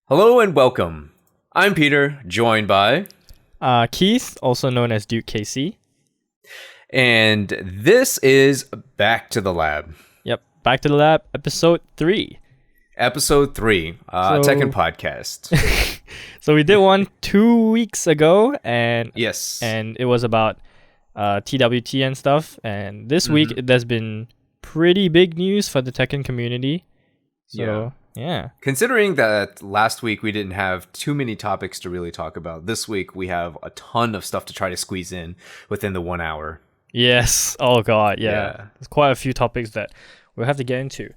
Hello and welcome. I'm Peter, joined by... Keith, also known as Duke KC. And this is Back to the Lab. Yep, Back to the Lab, episode 3. Episode 3, Tekken podcast. So we did one 2 weeks ago, and Yes. and it was about TWT and stuff. And this week, there's been pretty big news for the Tekken community. So, yeah. Considering that last week we didn't have too many topics to really talk about, this week we have a ton of stuff to try to squeeze in within the 1 hour. Yes. Oh, God, yeah. Yeah. There's quite a few topics that we'll have to get into.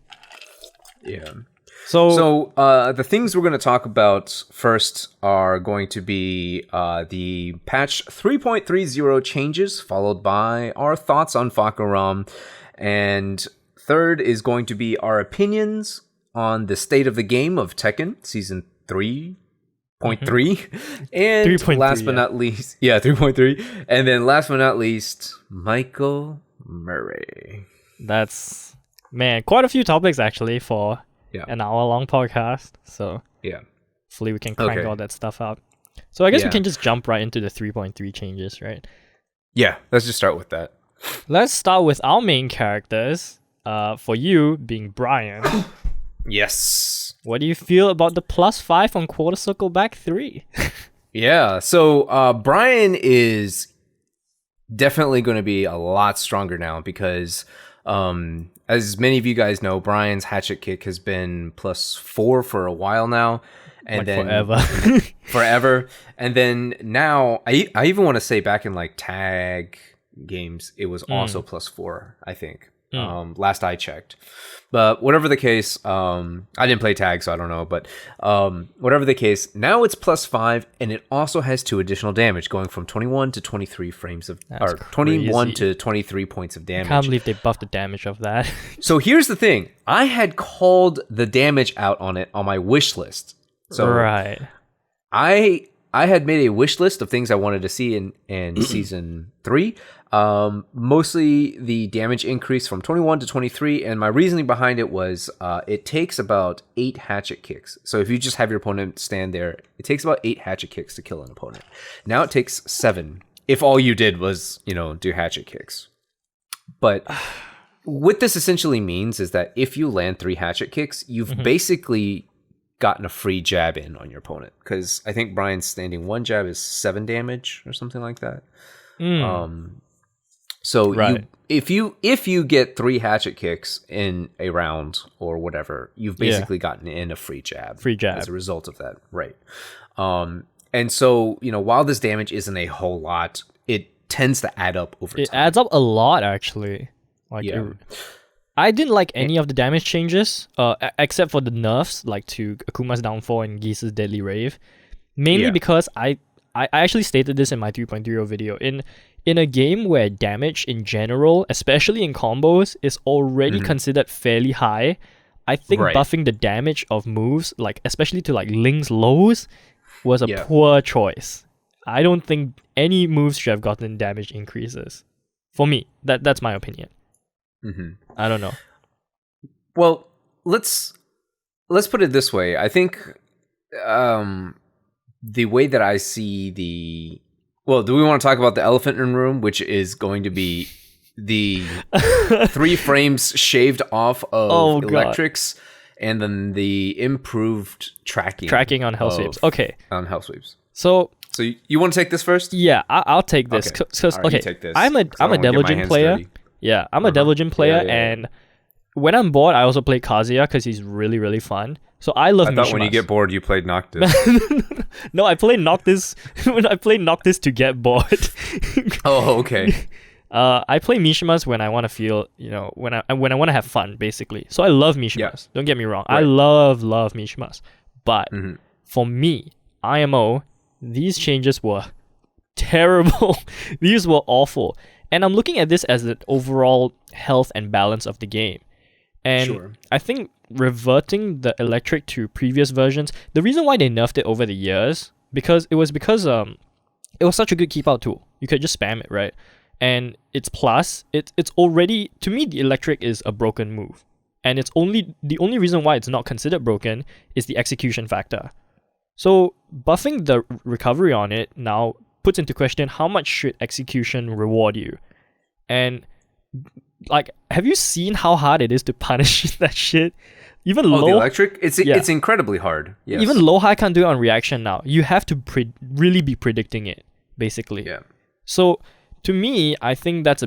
Yeah. So the things we're going to talk about first are going to be the patch 3.30 changes, followed by our thoughts on Fahkumram, and third is going to be our opinions on the state of the game of Tekken Season 3.3, and 3.3, last but not least, 3.3, and then last but not least, Michael Murray. that's, man, quite a few topics actually for an hour-long podcast. So hopefully we can crank all that stuff out. So I guess we can just jump right into the 3.3 changes, right? Yeah, let's just start with that. Let's start with our main characters. For you, being Brian. Yes. What do you feel about the +5 on Quarter Circle Back 3? Yeah, so Brian is definitely going to be a lot stronger now because, as many of you guys know, Brian's hatchet kick has been +4 for a while now. And then forever. Forever. And then now, I even want to say back in like tag games, it was also +4, I think. Last I checked. But whatever the case, I didn't play tag, so I don't know. But whatever the case, now it's +5, and it also has 2 additional damage, going from 21 to 23 frames of, That's or 21 crazy. to 23 points of damage. I can't believe they buffed the damage of that. So here's the thing: I had called the damage out on it on my wish list. So right. I had made a wish list of things I wanted to see in season 3. Mostly the damage increase from 21 to 23, and my reasoning behind it was it takes about 8 hatchet kicks. So if you just have your opponent stand there, it takes about 8 hatchet kicks to kill an opponent. Now it takes 7 if all you did was, do hatchet kicks. But what this essentially means is that if you land 3 hatchet kicks, you've basically gotten a free jab in on your opponent, because I think Brian's standing 1 jab is 7 damage or something like that. So right. if you get 3 hatchet kicks in a round or whatever, you've basically gotten in a free jab as a result of that, right? And so while this damage isn't a whole lot, it tends to add up over time. It adds up a lot, actually. I didn't like any of the damage changes, except for the nerfs, like to Akuma's Downfall and Geese's Deadly Rave. Mainly because I actually stated this in my 3.30 video. In a game where damage in general, especially in combos, is already considered fairly high, I think buffing the damage of moves, like especially to like Link's lows, was a poor choice. I don't think any moves should have gotten damage increases. For me, that's my opinion. I don't know. Well, let's put it this way. I think the way that I see do we want to talk about the elephant in the room, which is going to be the 3 frames shaved off of electrics, and then the improved tracking on hell sweeps. Okay. On hell sweeps. So you want to take this first? Yeah, I'll take this. Right, you take this, I'm a Devilgen player. Dirty. Yeah, I'm a Devilgen player, and when I'm bored, I also play Kazuya because he's really, really fun. So I love Mishimas. I thought when you get bored, you played Noctis. No, I play Noctis when I play Noctis to get bored. Oh, okay. I play Mishimas when I want to feel, when I want to have fun, basically. So I love Mishimas. Yeah. Don't get me wrong. Right. I love Mishimas. But for me, IMO, these changes were terrible. These were awful. And I'm looking at this as the overall health and balance of the game. And I think reverting the electric to previous versions, the reason why they nerfed it over the years, because it was such a good keep out tool. You could just spam it, right? And it's already, to me, the electric is a broken move. And the only reason why it's not considered broken is the execution factor. So buffing the recovery on it now puts into question how much should execution reward you. And like, have you seen how hard it is to punish that shit? Even the low electric, it's incredibly hard. Yes. Even low high can't do it on reaction now. You have to really be predicting it, basically. Yeah. So to me, I think that's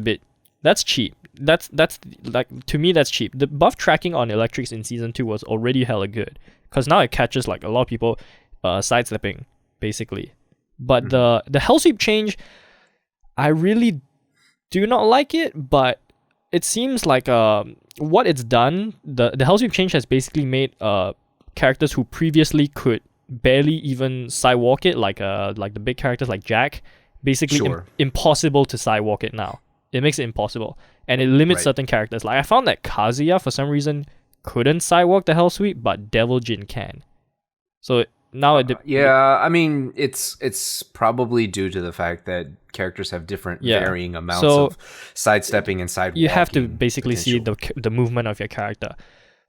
cheap. That's like, to me, that's cheap. The buff tracking on electrics in season 2 was already hella good, because now it catches like a lot of people sidestepping, basically. But the hell sweep change, I really do not like it, but it seems like what it's done, the hell sweep change has basically made characters who previously could barely even sidewalk it, like the big characters like Jack, basically impossible to sidewalk it now. It makes it impossible, and it limits certain characters. Like, I found that Kazuya for some reason couldn't sidewalk the hell sweep, but Devil Jin can. So now I mean, it's probably due to the fact that characters have different varying amounts of sidestepping and sidewalking. You have to basically see the movement of your character.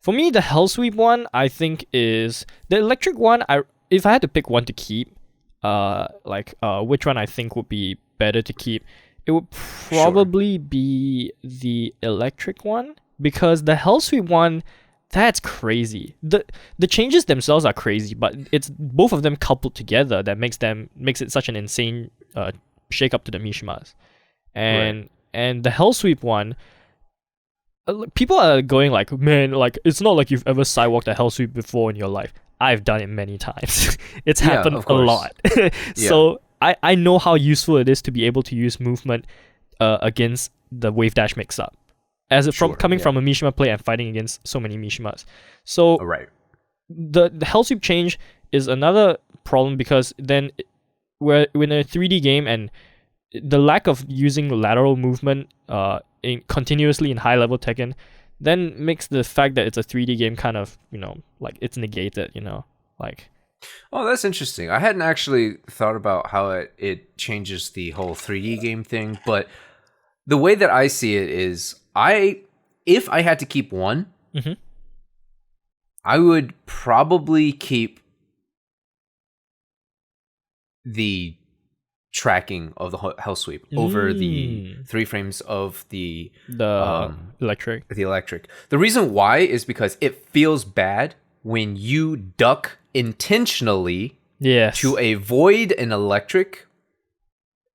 For me, the hell sweep one, I think, is the electric one. If I had to pick one to keep, which one I think would be better to keep, it would probably be the electric one, because the hell sweep one, that's crazy. The changes themselves are crazy, but it's both of them coupled together that makes it such an insane shake up to the Mishimas. And the hell sweep one, people are going like, man, like, it's not like you've ever sidewalked a hell sweep before in your life. I've done it many times. It's happened a lot. So I know how useful it is to be able to use movement against the wave dash mix up, coming from a Mishima play and fighting against so many Mishimas. So the hell sweep change is another problem, because then we're in a 3D game, and the lack of using lateral movement continuously in high level Tekken then makes the fact that it's a 3D game kind of, like, it's negated, like. Oh, that's interesting. I hadn't actually thought about how it changes the whole 3D game thing, but the way that I see it is, if I had to keep one, I would probably keep the tracking of the hell sweep over the 3 frames of the electric. The electric. The reason why is because it feels bad when you duck intentionally to avoid an electric,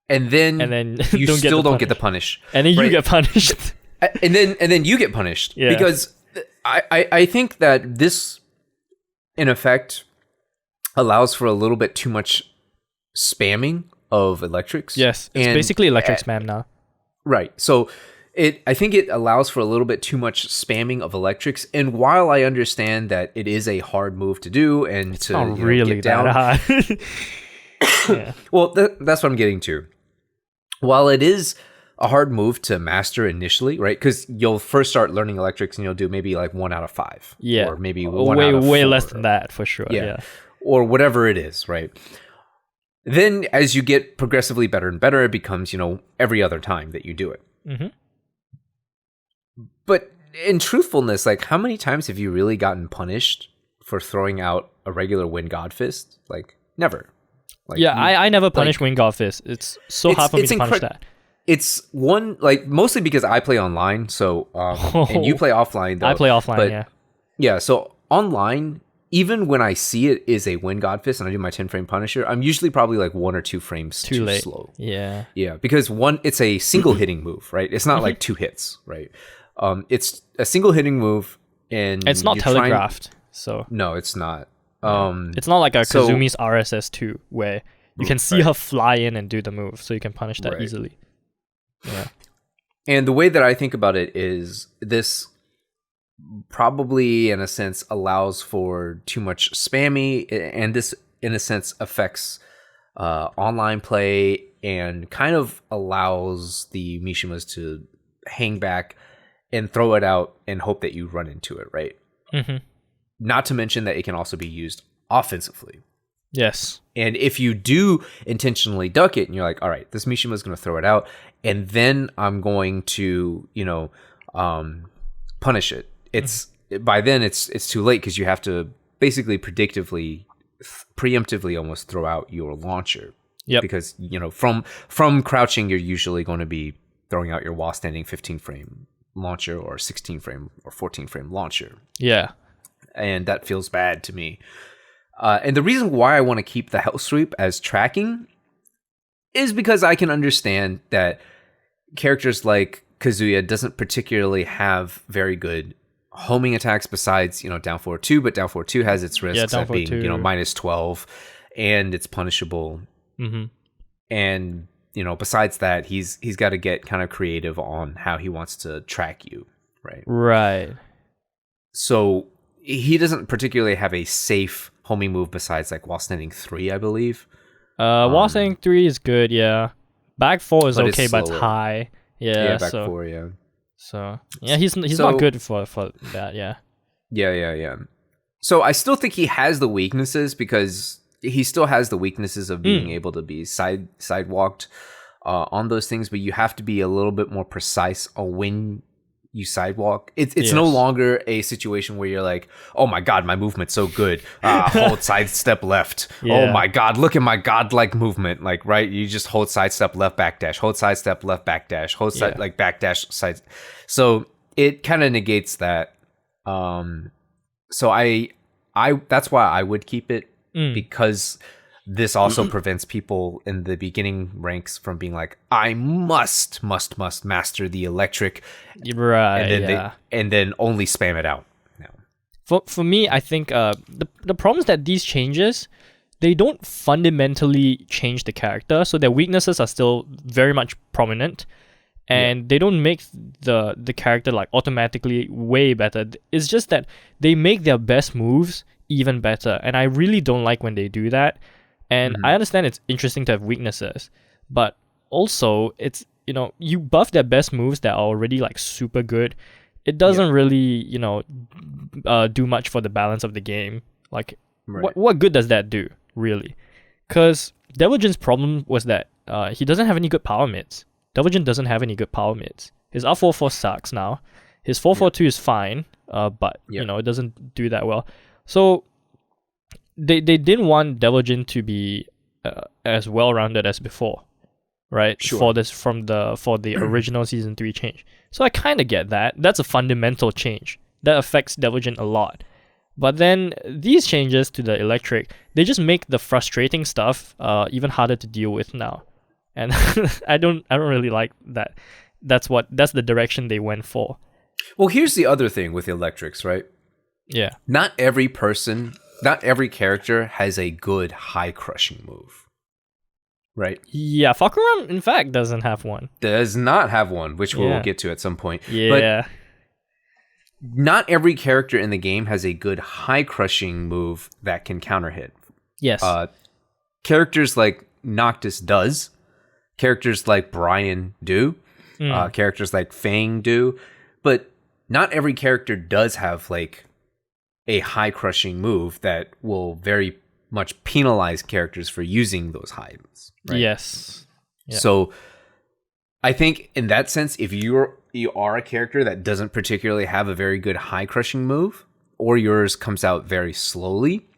and then you still don't get the punish, and then you get punished, and then you get punished, because I think that this, in effect, allows for a little bit too much spamming of electrics. Yes, it's basically electric spam now. Right. So I think it allows for a little bit too much spamming of electrics. And while I understand that it is a hard move to do and it's to not really get down, that hard. Well, that's what I'm getting to. While it is a hard move to master initially, right? Because you'll first start learning electrics and you'll do maybe like 1 out of 5. Yeah. Or maybe 1 out of 4. Way less than that, for sure. Yeah. Or whatever it is, right? Then as you get progressively better and better, it becomes, every other time that you do it. Mm-hmm. But in truthfulness, like, how many times have you really gotten punished for throwing out a regular Wind God Fist? Like, never. Like, I never punish Wind God Fist. It's so hard for me to punish that. It's one, like, mostly because I play online, so, and you play offline, though. I play offline, yeah. Yeah, so online, even when I see it is a Wind God Fist and I do my 10-frame Punisher, I'm usually probably like 1 or 2 frames too late. Slow. Yeah. Yeah, because it's a single hitting move, right? It's not like 2 hits, right? It's a single hitting move, and it's not telegraphed. So no, it's not. It's not like a Kazumi's RSS2 where you can see her fly in and do the move, so you can punish that easily. Yeah. And the way that I think about it is, this probably, in a sense, allows for too much spammy, and this, in a sense, affects online play and kind of allows the Mishimas to hang back and throw it out and hope that you run into it, right? Mm-hmm. Not to mention that it can also be used offensively. Yes. And if you do intentionally duck it and you're like, all right, this Mishima is going to throw it out, and then I'm going to, punish it. By then it's too late, because you have to basically predictively preemptively almost throw out your launcher. Yep. Because, from crouching, you're usually going to be throwing out your while standing 15 frame launcher or 16 frame or 14 frame launcher. Yeah. And that feels bad to me. And the reason why I want to keep the Hell Sweep as tracking is because I can understand that characters like Kazuya doesn't particularly have very good homing attacks besides, down forward 2, but down forward 2 has its risks at being, minus 12, and it's punishable. Mm-hmm. And, besides that, he's got to get kind of creative on how he wants to track you, right? Right. So he doesn't particularly have a safe homing move besides like while standing 3, I believe. While standing 3 is good, yeah. Back 4 is okay, but it's slower. high. Yeah, back 4, yeah. So yeah, he's not good for that. Yeah. Yeah. So I still think he has the weaknesses because he still has the weaknesses of being able to be sidewalked on those things, but you have to be a little bit more precise on when you sidewalk. It's no longer a situation where you're like, oh my god, my movement's so good. Hold sidestep left. Yeah. Oh my god, look at my godlike movement. Like, right, you just hold sidestep left backdash, hold sidestep left backdash, hold side like backdash side. So it kind of negates that. So I that's why I would keep it because this also prevents people in the beginning ranks from being like, I must master the electric, right? And then only spam it out. No. For me, I think the problem is that these changes, they don't fundamentally change the character, so their weaknesses are still very much prominent, and they don't make the character like automatically way better. It's just that they make their best moves even better, and I really don't like when they do that. And I understand it's interesting to have weaknesses, but also it's, you buff their best moves that are already like super good. It doesn't really, do much for the balance of the game. Like, what good does that do, really? Because Deviljin's problem was that he doesn't have any good power mids. Deviljin doesn't have any good power mids. His R44 sucks now. His 442 is fine, but, it doesn't do that well. So they didn't want Deviljin to be as well-rounded as before, right? Sure. For the original season 3 change. So I kind of get that. That's a fundamental change that affects Deviljin a lot. But then these changes to the electric, they just make the frustrating stuff even harder to deal with now, and I don't really like that. That's the direction they went for. Well, here's the other thing with electrics, right? Yeah. Not every character has a good high crushing move, right? Yeah, Fahkumram, in fact, doesn't have one. Does not have one, which we'll get to at some point. Yeah. But not every character in the game has a good high crushing move that can counter hit. Yes. Characters like Noctis does. Characters like Brian do. Characters like Fang do. But not every character does have like a high crushing move that will very much penalize characters for using those highs. Right? Yes. Yeah. So I think in that sense, if you are a character that doesn't particularly have a very good high crushing move, or yours comes out very slowly,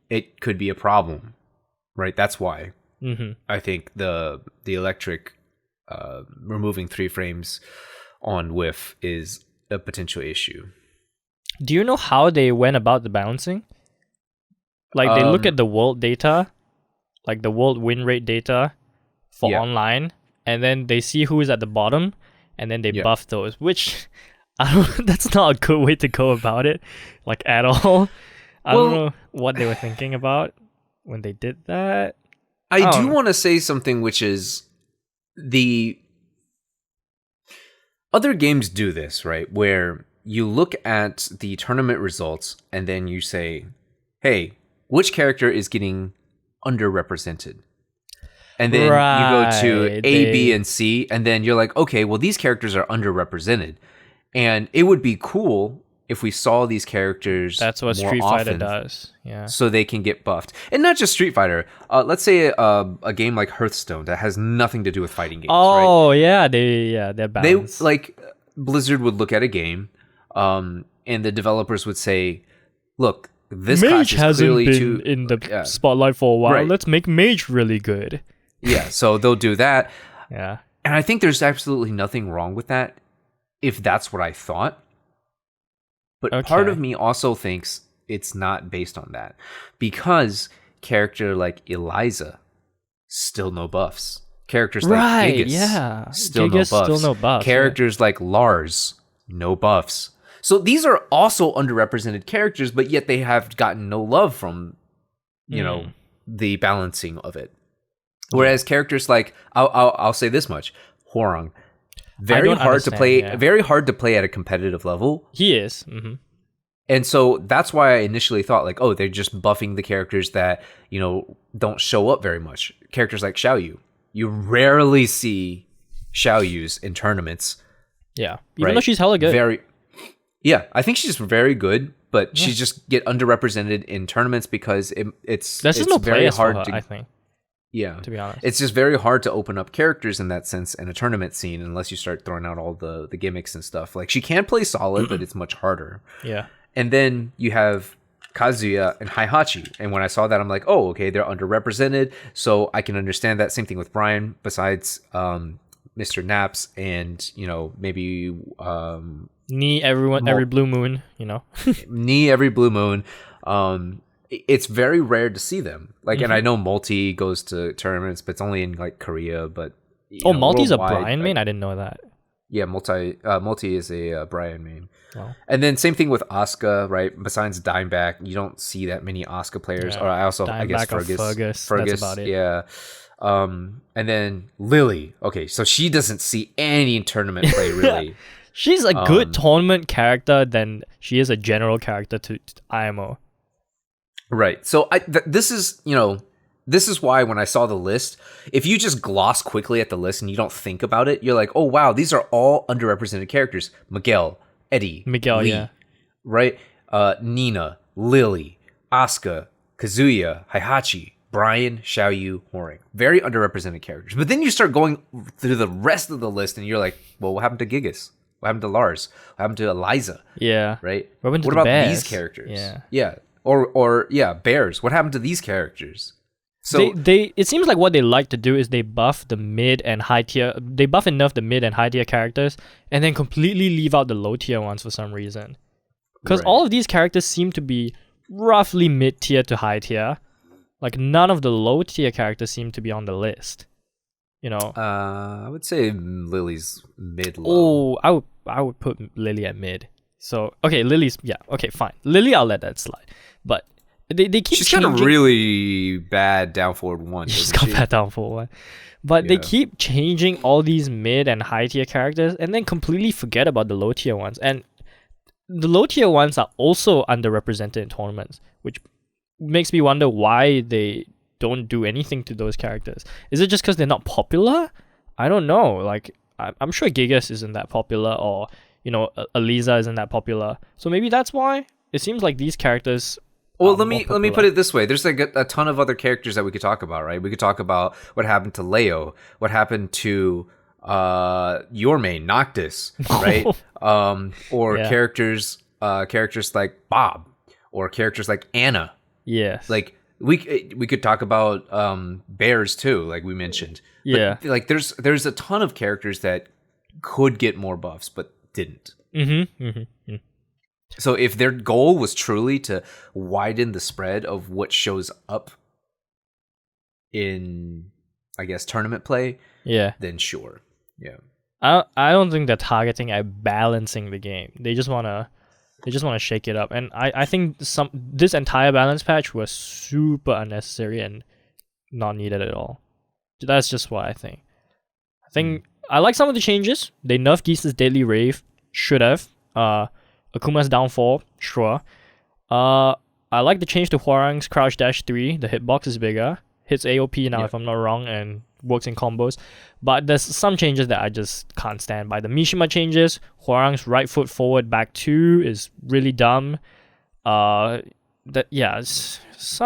it could be a problem, right? That's why I think the electric removing 3 frames on whiff is a potential issue. Do you know how they went about the balancing? Like, they look at the world data, like the world win rate data for online, and then they see who is at the bottom, and then they buff those, which that's not a good way to go about it, like, at all. I don't know what they were thinking about when they did that. I do want to say something, which is the other games do this, right? Where you look at the tournament results and then you say, hey, which character is getting underrepresented? And then you go to A, B, and C, and then you're like, okay, well, these characters are underrepresented. And it would be cool if we saw these characters That's what more Street Fighter often, does. Yeah. so they can get buffed. And not just Street Fighter. Let's say a game like Hearthstone that has nothing to do with fighting games, right? Oh, yeah, they're balanced. They, Blizzard would look at a game, and the developers would say, look, this Mage class is hasn't clearly been too in the spotlight for a while. Right. Let's make Mage really good. Yeah, so they'll do that. Yeah. And I think there's absolutely nothing wrong with that if that's what I thought. But part of me also thinks it's not based on that, because character like Eliza, still no buffs. Characters like Gigas, still no buffs. Still no buffs. Characters like Lars, no buffs. So these are also underrepresented characters, but yet they have gotten no love from, you know, the balancing of it. Whereas characters like I'll say this much, Hwoarang, very hard to play at a competitive level. He is. Mm-hmm. And so that's why I initially thought like, oh, they're just buffing the characters that, you know, don't show up very much. Characters like Xiaoyu. You rarely see Xiaoyus in tournaments. Yeah. Even though she's hella good. Yeah, I think she's very good, but she just get underrepresented in tournaments because it's very hard to, I think. Yeah, to be honest, it's just very hard to open up characters in that sense in a tournament scene unless you start throwing out all the gimmicks and stuff. Like she can play solid, but it's much harder. Yeah, and then you have Kazuya and Heihachi, and when I saw that, I'm like, oh, okay, they're underrepresented, so I can understand that. Same thing with Brian. Besides Mr. Naps and maybe Knee every blue moon, Knee every blue moon. It's very rare to see them. Like, and I know Multi goes to tournaments, but it's only in like Korea. But Multi's a Brian main. I didn't know that. Yeah, Multi is a Brian main. Oh. And then same thing with Asuka, right? Besides Dimeback, you don't see that many Asuka players. Yeah. Or I guess Fergus. That's about it. Yeah. And then Lily. Okay, so she doesn't see any tournament play really. She's a good tournament character than she is a general character to IMO. Right. So this is why when I saw the list, if you just gloss quickly at the list and you don't think about it, you're like, oh, wow, these are all underrepresented characters. Miguel, Eddie, Lee, yeah. Right? Nina, Lily, Asuka, Kazuya, Heihachi, Brian, Xiaoyu, Hwoarang. Very underrepresented characters. But then you start going through the rest of the list and you're like, well, what happened to Gigas? What happened to Lars? What happened to Eliza? Yeah. Right? What about Bears? These characters? Yeah. Yeah. Or Bears. What happened to these characters? So they it seems like what they like to do is they buff the mid and high tier. They buff and nerf the mid and high tier characters, and then completely leave out the low tier ones for some reason. Because all of these characters seem to be roughly mid tier to high tier. Like none of the low tier characters seem to be on the list. I would say Lily's mid low. Oh, I would put Lily at mid. So okay, Lily's fine. Lily, I'll let that slide. But they keep she's changing. got a really bad down forward one. She's got bad down forward one. But they keep changing all these mid and high tier characters and then completely forget about the low tier ones. And the low tier ones are also underrepresented in tournaments, which makes me wonder why they don't do anything to those characters. Is it just because they're not popular? I don't know. Like I'm sure Gigas isn't that popular, or Eliza isn't that popular. So maybe that's why. It seems like these characters. Well, let me put it this way. There's like a ton of other characters that we could talk about, right? We could talk about what happened to Leo, what happened to your main Noctis, right? Or characters like Bob, or characters like Anna. Yes. Like we could talk about Bears too, like we mentioned. Yeah. But, like there's a ton of characters that could get more buffs but didn't. So if their goal was truly to widen the spread of what shows up in, I guess, tournament play, then sure. Yeah. I don't think they're targeting at balancing the game. They just wanna shake it up. And I think this entire balance patch was super unnecessary and not needed at all. That's just what I think. I like some of the changes. They nerfed Geese's Deadly Rave. Should have. Akuma's downfall, sure. I like the change to Hwoarang's Crouch Dash 3. The hitbox is bigger. Hits AOP now, if I'm not wrong, and works in combos. But there's some changes that I just can't stand by. The Mishima changes. Hwoarang's right foot forward back 2 is really dumb. Some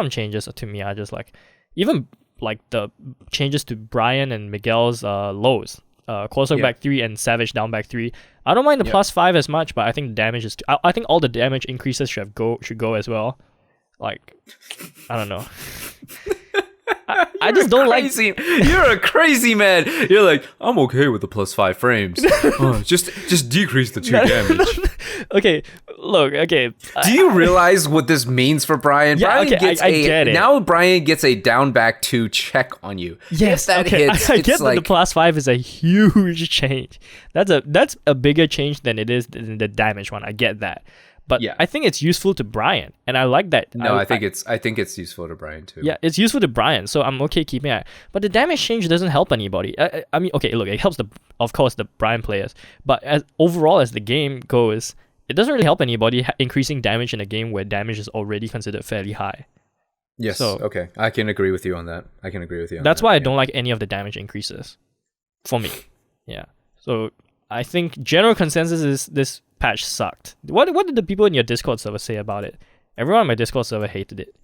changes to me are just like, even like the changes to Brian and Miguel's lows. Corso back 3 and Savage down back 3. I don't mind the +5 as much, but I think the damage is I think all the damage increases should go as well. Like, I don't know. I just don't crazy. You're a crazy man. You're like, I'm okay with the +5 frames. Just decrease the 2 damage. Okay, look. Okay. Do you realize what this means for Brian? Yeah, Brian okay, gets I get it. Now Brian gets a down back 2 check on you. Yes, if that okay. hits, I it's get like, that the +5 is a huge change. That's a bigger change than it is in the damage one. I get that. But yeah. I think it's useful to Brian, and I like that. No, I think it's useful to Brian too. Yeah, it's useful to Brian, so I'm okay keeping it. But the damage change doesn't help anybody. I mean, okay, look, it helps of course the Brian players, but overall as the game goes, it doesn't really help anybody increasing damage in a game where damage is already considered fairly high. Yes. So, okay, I can agree with you on that. That's why I don't like any of the damage increases, for me. Yeah. So I think general consensus is this patch sucked. What did the people in your Discord server say about it? Everyone in my Discord server hated it.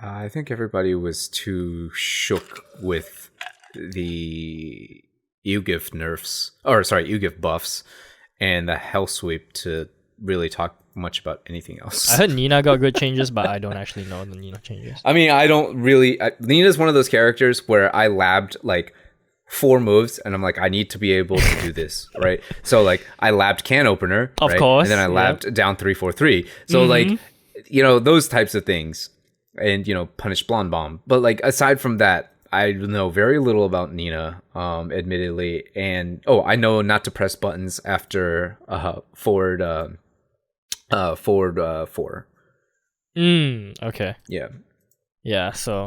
I think everybody was too shook with the UGIF nerfs, UGIF buffs, and the Hell Sweep to really talk much about anything else. I heard Nina got good changes, but I don't actually know the Nina changes. I mean, I don't really... Nina's one of those characters where I labbed, like, 4 moves, and I'm like, I need to be able to do this, right? So, like, I labbed Can Opener, of right? course, and then I labbed down 3-4-3. So, like, you know, those types of things, and, you know, punish Blonde Bomb. But, like, aside from that, I know very little about Nina, admittedly, and I know not to press buttons after forward 4. Okay. Yeah. So.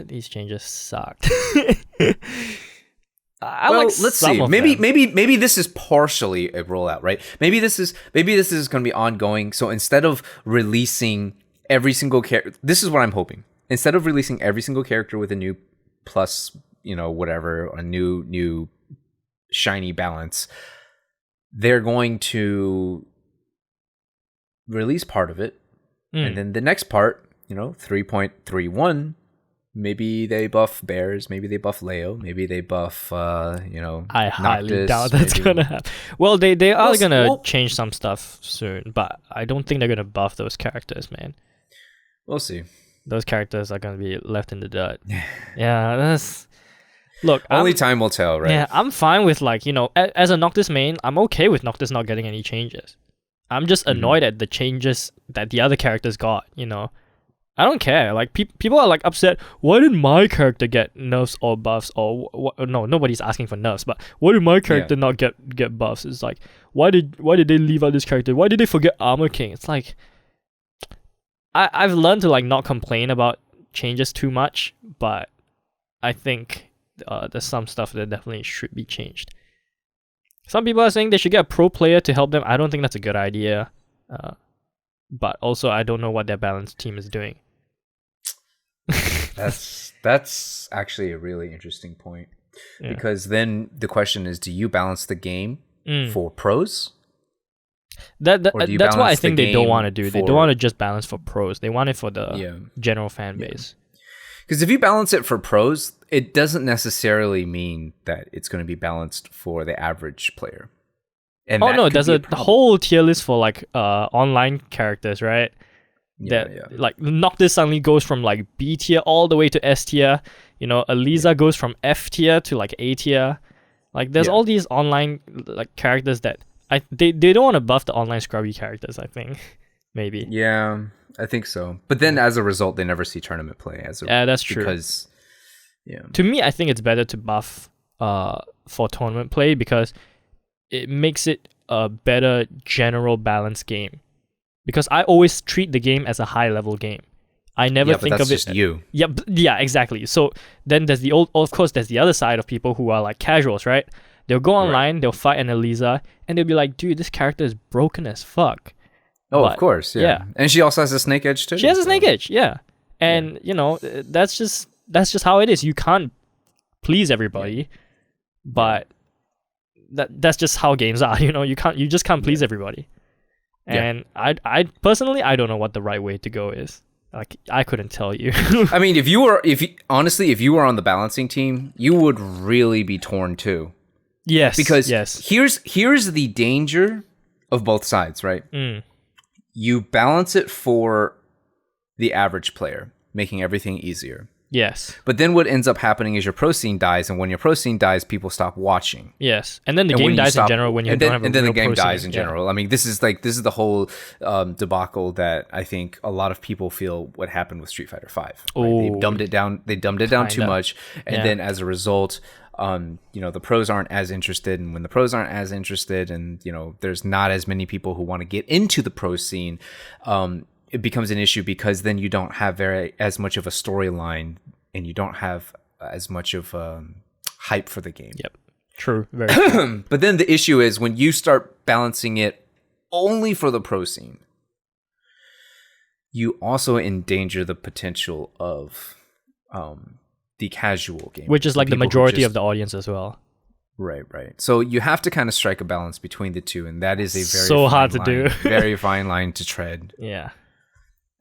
These changes sucked. Let's see. Maybe this is partially a rollout, right? Maybe this is going to be ongoing. So instead of releasing every single character, this is what I'm hoping. Instead of releasing every single character with a new plus, you know, whatever, a new shiny balance, they're going to release part of it, and then the next part, you know, 3.31. Maybe they buff Bears, maybe they buff Leo, maybe they buff, I highly Noctis, doubt that's gonna happen. Well, they are gonna change some stuff soon, but I don't think they're gonna buff those characters, man. We'll see. Those characters are gonna be left in the dirt. Yeah, that's... Look, only time will tell, right? Yeah, I'm fine with, like, you know, as a Noctis main, I'm okay with Noctis not getting any changes. I'm just annoyed at the changes that the other characters got, you know. I don't care. Like, people are, like, upset. Why did my character get nerfs or buffs? Or no, nobody's asking for nerfs, but why did my character not get buffs? It's like, why did they leave out this character? Why did they forget Armor King? It's like, I've learned to, like, not complain about changes too much, but I think there's some stuff that definitely should be changed. Some people are saying they should get a pro player to help them. I don't think that's a good idea. But also, I don't know what their balanced team is doing. That's actually a really interesting point, because then the question is, do you balance the game for pros? That's what I think they don't want to do. They don't want to just balance for pros. They want it for the general fan base. Because if you balance it for pros, it doesn't necessarily mean that it's going to be balanced for the average player. And there's a whole tier list for, like, online characters, right? Like, Noctis suddenly goes from, like, B tier all the way to S tier. You know, Eliza goes from F tier to, like, A tier. Like, there's all these online, like, characters that they don't want to buff the online scrubby characters, I think. Maybe. Yeah, I think so. But then as a result, they never see tournament play. That's true. Because, to me, I think it's better to buff for tournament play, because it makes it a better general balanced game. Because I always treat the game as a high level game. I never think of it. Just you. Yeah, exactly. So then there's there's the other side of people who are, like, casuals, right? They'll go online, they'll fight an Eliza, and they'll be like, dude, this character is broken as fuck. Oh, of course, yeah. And she also has a snake edge too. She has a snake edge, yeah. And you know, that's just how it is. You can't please everybody, but that's just how games are. You know, you just can't please everybody. And I personally, I don't know what the right way to go is. Like, I couldn't tell you. I mean, if you were on the balancing team, you would really be torn too. Yes. Because here's the danger of both sides, right? You balance it for the average player, making everything easier. Yes. But then what ends up happening is your pro scene dies, and when your pro scene dies, people stop watching. Yes, and then the game dies in general when you don't have a and then the real game pro dies scene. in general. I mean, this is the whole debacle that I think a lot of people feel what happened with Street Fighter V. Right? They dumbed it down. They dumbed it down too much, and then as a result, the pros aren't as interested, and when the pros aren't as interested, and there's not as many people who want to get into the pro scene, it becomes an issue because then you don't have as much of a storyline, and you don't have as much of hype for the game. Yep, true. Very true. But then the issue is when you start balancing it only for the pro scene, you also endanger the potential of the casual game, which is like the majority of the audience as well. Right. So you have to kind of strike a balance between the two, and that is a very so hard to do, very fine line to tread. Yeah.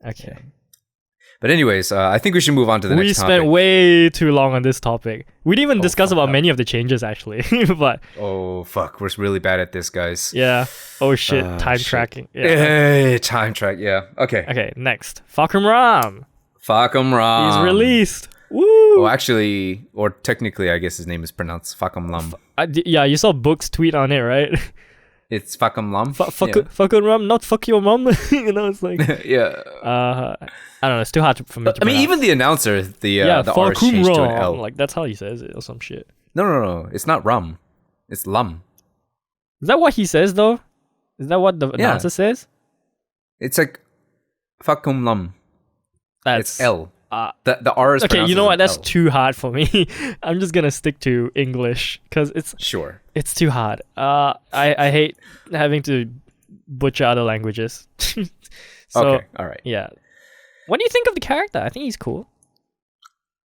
Okay. But anyways, I think we should move on to the next topic. We spent way too long on this topic. We didn't even discuss about many of the changes, actually. But oh, fuck. We're really bad at this, guys. Yeah. Oh, shit. Time tracking. Yeah. Hey, time track. Yeah. Okay, next. Fahkumram. Fahkumram. He's released. Woo! Oh, actually, or technically, I guess his name is pronounced Fahkumram. Yeah, you saw Book's tweet on it, right? It's Fahkumram. Fahkumram, not fuck your mom. It's like... yeah. I don't know. It's too hard for me to pronounce. Even the announcer, the R is changed to an L. Like, that's how he says it or some shit. No. It's not rum. It's lum. Is that what he says, though? Is that what the announcer says? It's like Fahkumram. It's L. The R is okay, you know what? That's L. too hard for me. I'm just gonna stick to English because it's too hard. I hate having to butcher other languages. Okay, all right. Yeah. What do you think of the character? I think he's cool.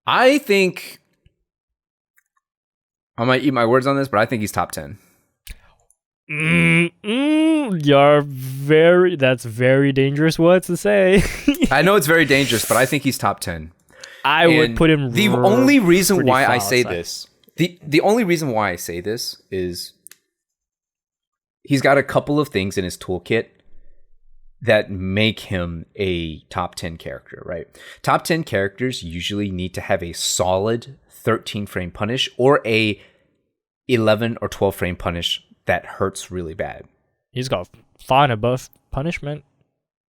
I think I might eat my words on this, but I think he's top 10. That's very dangerous words to say. I know it's very dangerous, but I think he's top 10. I would put him the only reason why I say this. The only reason why I say this is he's got a couple of things in his toolkit that make him a top 10 character, right? Top 10 characters usually need to have a solid 13 frame punish or a 11 or 12 frame punish that hurts really bad. He's got far and above punishment.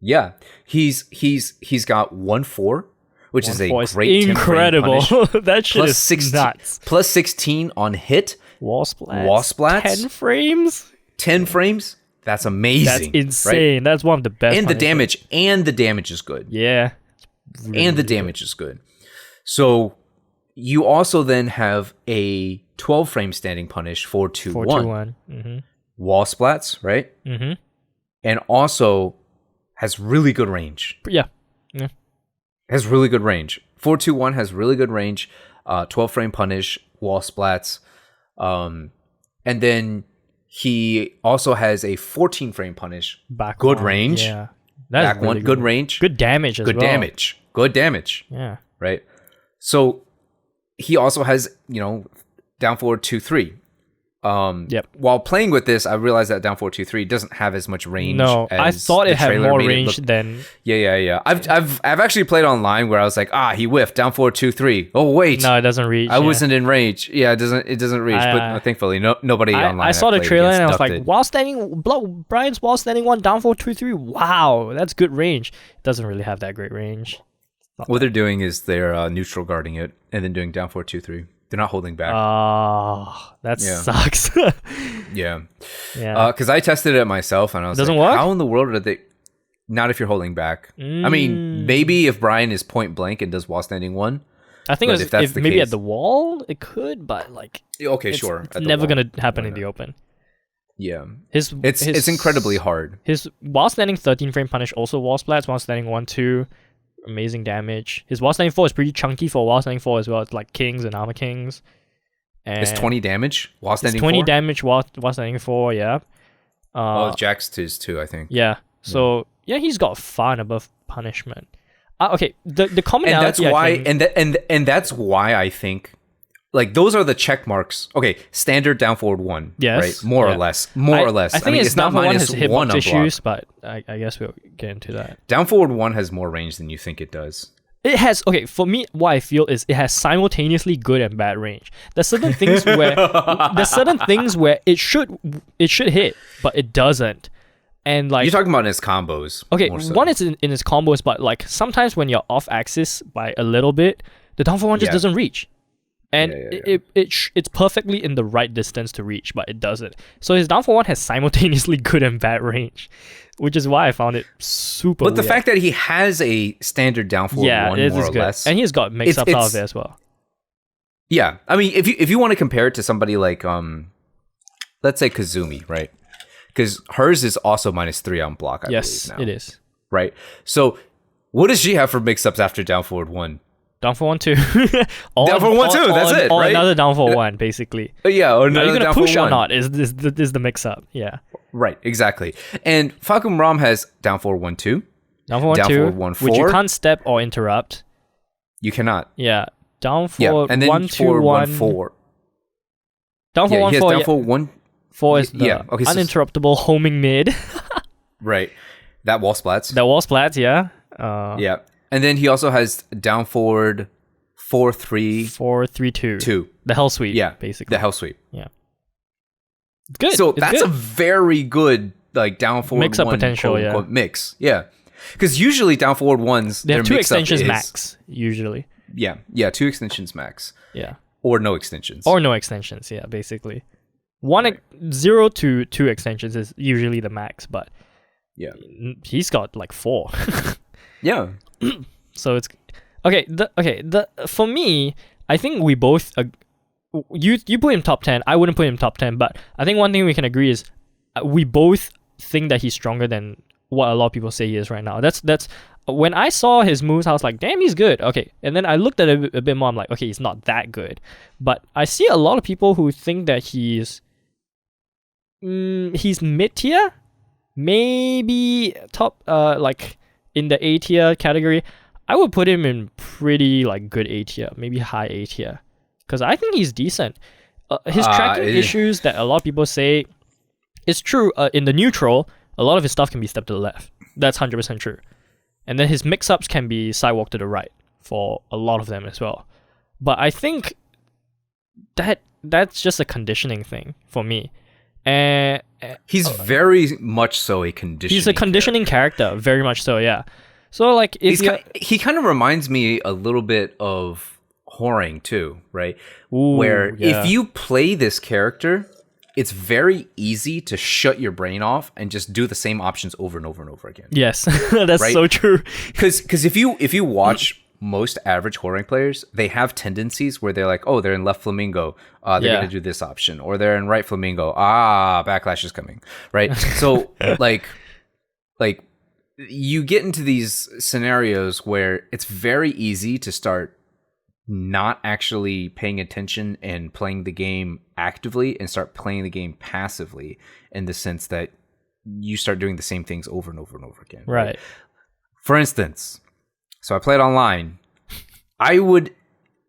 Yeah. He's got 1-4, which is a great incredible. That shit is 16, nuts. Plus 16 on hit. Wall splats. 10 frames. 10 frames. That's amazing. That's insane. Right? That's one of the best. And the damage is good. Yeah. Really, and the damage is good. So you also then have a 12 frame standing punish 4-2-1. 4-2-1. Mm-hmm. Wall splats, right? Mm-hmm. And also has really good range. Yeah. Has really good range. 4-2-1 has really good range. 12 frame punish, wall splats. And then he also has a 14 frame punish. Back good one. range. Yeah. That's back really good range. Good damage as well. Good damage. Yeah. Right? So he also has, down forward 2-3. While playing with this, I realized that down 4-2-3 doesn't have as much range. No, I thought it had more range than. Yeah. I've actually played online where I was like, he whiffed down 4-2-3. Oh wait, no, it doesn't reach. I wasn't in range. Yeah, it doesn't reach. But thankfully, nobody online. I saw the trailer and I was like, Brian's while standing one down 4-2-3. Wow, that's good range. It doesn't really have that great range. What they're doing is they're neutral guarding it and then doing down 4-2-3. They're not holding back. Oh, that sucks. Yeah. Because I tested it myself and I was like, work? How in the world are they... Not if you're holding back. I mean, maybe if Brian is point blank and does wall standing one. I think if maybe case, at the wall, it could, but like... Okay, sure. It's never going to happen in the open. Yeah. It's incredibly hard. His wall standing 13 frame punish also wall splats, wall standing 1-2. Amazing damage. His wall standing 4 is pretty chunky for wall standing 4 as well. It's like kings and armor kings. And it's 20 damage wall standing 20 4? damage wall standing 4, yeah. Jax is too, I think. Yeah. So he's got far and above punishment. Okay, the commonality. And that's why I think like those are the check marks. Okay, standard down forward 1. Yes. Right? More or less. I think it's not -1 has hitbox issues, but I guess we'll get into that. Down forward 1 has more range than you think it does. It has, okay, for me, what I feel is it has simultaneously good and bad range. There's certain things where it should hit, but it doesn't. And like, you're talking about in his combos. Okay, more so. one is in his combos, but like sometimes when you're off axis by a little bit, the down forward 1 just doesn't reach. And it's perfectly in the right distance to reach, but it doesn't. So his down forward 1 has simultaneously good and bad range, which is why I found it super But the weird. fact that he has a standard down forward 1 it more is or good. less. And he's got mix-ups out of it as well. Yeah. I mean, if you want to compare it to somebody like, let's say Kazumi, right? Because hers is also -3 on block, I believe now. It is. Right? So what does she have for mix-ups after down forward 1? Down for 1 2. Down for 1 2, that's it, or right? another down for 1, basically. Yeah, or Are another you gonna down push for or 1. not? Is the mix-up? Yeah. Right, exactly. And Fahkumram has down forward 1 2. Down for 1 down 2, forward 1 4. which you can't step or interrupt. You cannot. Yeah. Down Yeah, for and then 1 2 forward 1 1 4. Down for Yeah, 1 he has 4. down forward 1. 4 is the yeah, okay, so- uninterruptible homing mid. Right. That wall splats. The wall splats, yeah. Yeah. And then he also has down forward 4 3 4 3 2. 2. The hell sweep, Yeah, basically. the hell sweep. Yeah. It's good. So it's that's good. a very good like down forward Mix-up 1 potential, quote, yeah. unquote, mix. Yeah. Because usually down forward 1s, They their have 2 mix-up extensions is, max, usually. Yeah, 2 extensions max. Yeah. Or no extensions. Or no extensions, yeah, basically. 0 to 2 extensions is usually the max, but yeah. he's got like 4. Yeah. So it's okay. For me, I think we both you put him top 10. I wouldn't put him top 10, but I think one thing we can agree is we both think that he's stronger than what a lot of people say he is right now. That's when I saw his moves, I was like, damn, he's good. Okay, and then I looked at it a bit more. I'm like, okay, he's not that good, but I see a lot of people who think that he's mid tier, maybe top like in the A tier category. I would put him in pretty like good A tier, maybe high A tier, because I think he's decent. His tracking issues that a lot of people say is true. In the neutral, a lot of his stuff can be stepped to the left. That's 100% true. And then his mix-ups can be sidewalk to the right for a lot of them as well. But I think that's just a conditioning thing for me. He's very much so a conditioning. He's a conditioning character, very much so, yeah. So like if he kind of reminds me a little bit of Horang too, right? Ooh, where yeah. if you play this character, it's very easy to shut your brain off and just do the same options over and over and over again. Yes, that's right? so true. Because if you watch most average Horang players, they have tendencies where they're like, oh, they're in left flamingo, they're gonna do this option, or they're in right flamingo, backlash is coming, right? So like you get into these scenarios where it's very easy to start not actually paying attention and playing the game actively and start playing the game passively, in the sense that you start doing the same things over and over and over again. Right. For instance, so I played online. I would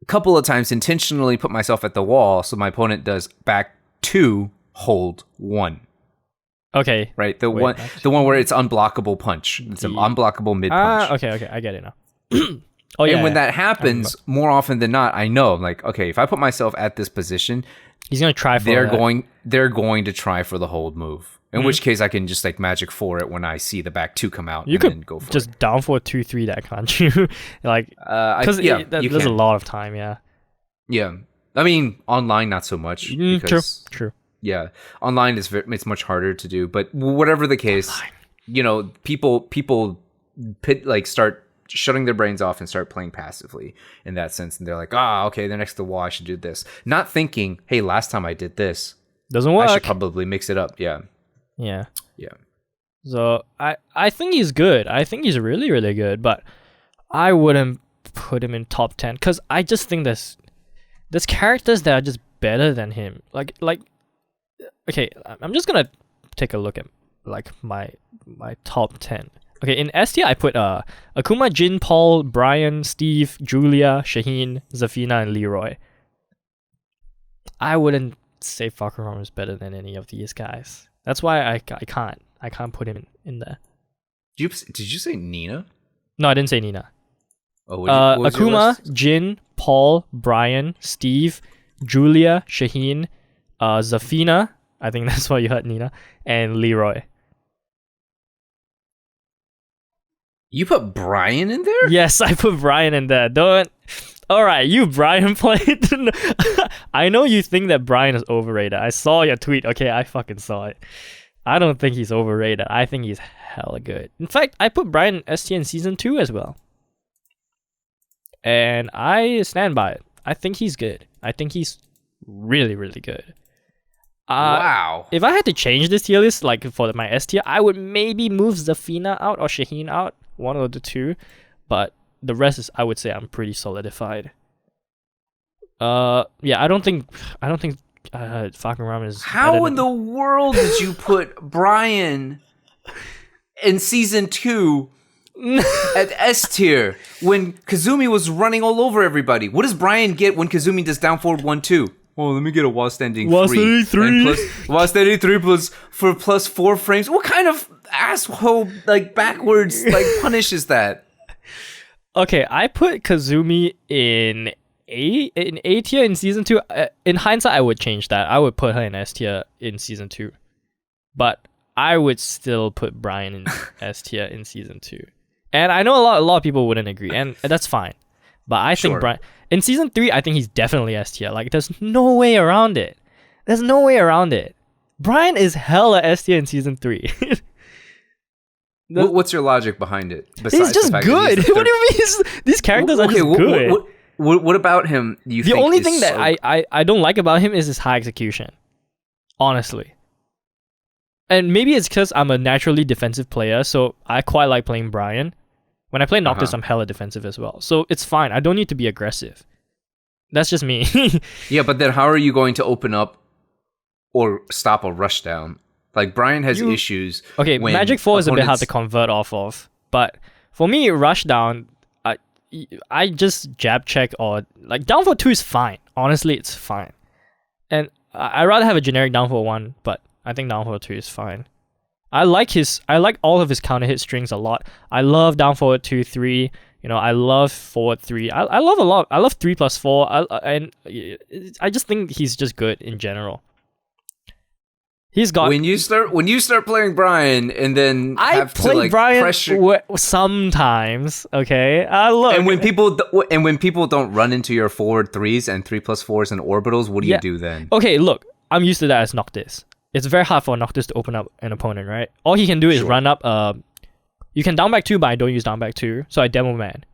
a couple of times intentionally put myself at the wall so my opponent does back 2, hold 1. Okay. Right? The one where it's unblockable punch. It's an unblockable mid punch. Okay, I get it now. And when that happens, more often than not, I know, I'm like, okay, if I put myself at this position, he's gonna try for they're going to try for the hold move. In which case, I can just like magic 4 it when I see the back 2 come out. You and could then go for just it. down for 2-3 that, can't you? Like, because there's a lot of time. Yeah. Yeah, I mean, online not so much. Because, True. Yeah, online it's much harder to do. But whatever the case, people start shutting their brains off and start playing passively in that sense, and they're like, okay, they're next to the wall, I should do this. Not thinking, hey, last time I did this, doesn't work. I should probably mix it up. Yeah. So I think he's good. I think he's really, really good, but I wouldn't put him in top 10 because I just think there's characters that are just better than him. Like okay, I'm just gonna take a look at like my top 10. Okay, in S tier I put Akuma, Jin, Paul, Brian, Steve, Julia, Shaheen, Zafina, and Leroy. I wouldn't say Fahkumram is better than any of these guys. That's why I can't put him in there. Did you say Nina? No, I didn't say Nina. Oh, what was your Akuma, list? Jin, Paul, Brian, Steve, Julia, Shaheen, Zafina. I think that's why you heard Nina, and Leroy. You put Brian in there? Yes, I put Brian in there. Don't. All right, you Brian played. I know you think that Brian is overrated. I saw your tweet. Okay, I fucking saw it. I don't think he's overrated. I think he's hella good. In fact, I put Brian in S tier in season 2 as well. And I stand by it. I think he's good. I think he's really, really good. Wow. If I had to change this tier list, like for my S tier, I would maybe move Zafina out or Shaheen out, one of the two. But the rest is, I would say, I'm pretty solidified. Yeah, I don't think Fahkumram is. How in the world did you put Brian in season 2 at S tier when Kazumi was running all over everybody? What does Brian get when Kazumi does down forward 1-2? Oh, let me get a while standing 3. While standing 3 plus 4 frames. What kind of asshole like backwards like punish is that? Okay, I put Kazumi in A tier in season 2. In hindsight, I would change that. I would put her in S tier in season 2. But I would still put Brian in S tier in season 2. And I know a lot of people wouldn't agree, and that's fine. But I think Brian in season 3, I think he's definitely S tier. Like, there's no way around it. There's no way around it. Brian is hella S tier in season 3. What's your logic behind it? He's just good. What do you mean? These characters are just good. What about him? The only thing that I don't like about him is his high execution. Honestly. And maybe it's because I'm a naturally defensive player, so I quite like playing Brian. When I play Noctis, I'm hella defensive as well. So it's fine. I don't need to be aggressive. That's just me. Yeah, but then how are you going to open up or stop a rush down? Like, Brian has issues. Okay, Magic 4 is a bit hard to convert off of. But for me, rush down, I just jab check or... Like, down for 2 is fine. Honestly, it's fine. And I'd rather have a generic down for 1, but I think down for 2 is fine. I like all of his counter hit strings a lot. I love down forward 2, 3. You know, I love forward 3. I love a lot. I love 3 plus 4. And I just think he's just good in general. He's got when you start playing Brian and then I play to, like, Brian pressure sometimes. Okay, look. And when people don't run into your forward 3s and 3 plus 4s and orbitals, what do you do then? Okay, look, I'm used to that as Noctis. It's very hard for Noctis to open up an opponent, right? All he can do is run up. You can down back 2, but I don't use down back 2, so I demo man.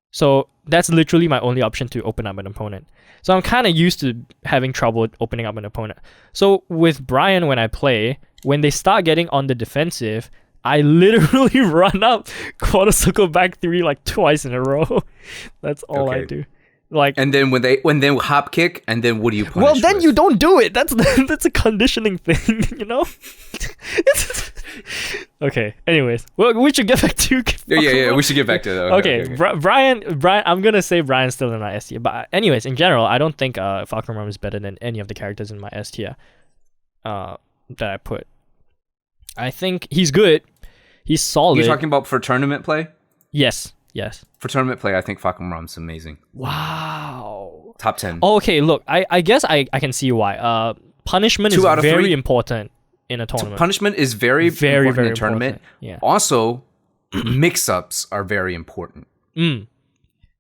So that's literally my only option to open up an opponent. So I'm kind of used to having trouble opening up an opponent. So with Brian, when I play, when they start getting on the defensive, I literally run up quarter circle back 3 like twice in a row. That's all I do. Like, and then when they hop kick, and then what do you punish? Well, then with? you don't do it. That's a conditioning thing, you know. Okay. Anyways, well, we should get back to. Yeah. We should get back to that. Okay. Brian. I'm gonna say Brian's still in my S tier, but anyways, in general, I don't think Fahkumram is better than any of the characters in my S tier. That I put. I think he's good. He's solid. You talking about for tournament play? Yes. For tournament play, I think Fahkumram's amazing. Wow. Top 10. Oh, okay, look, I guess I can see why. Punishment is very important in a tournament. Punishment is very important in a tournament. Yeah. Also, mix-ups are very important.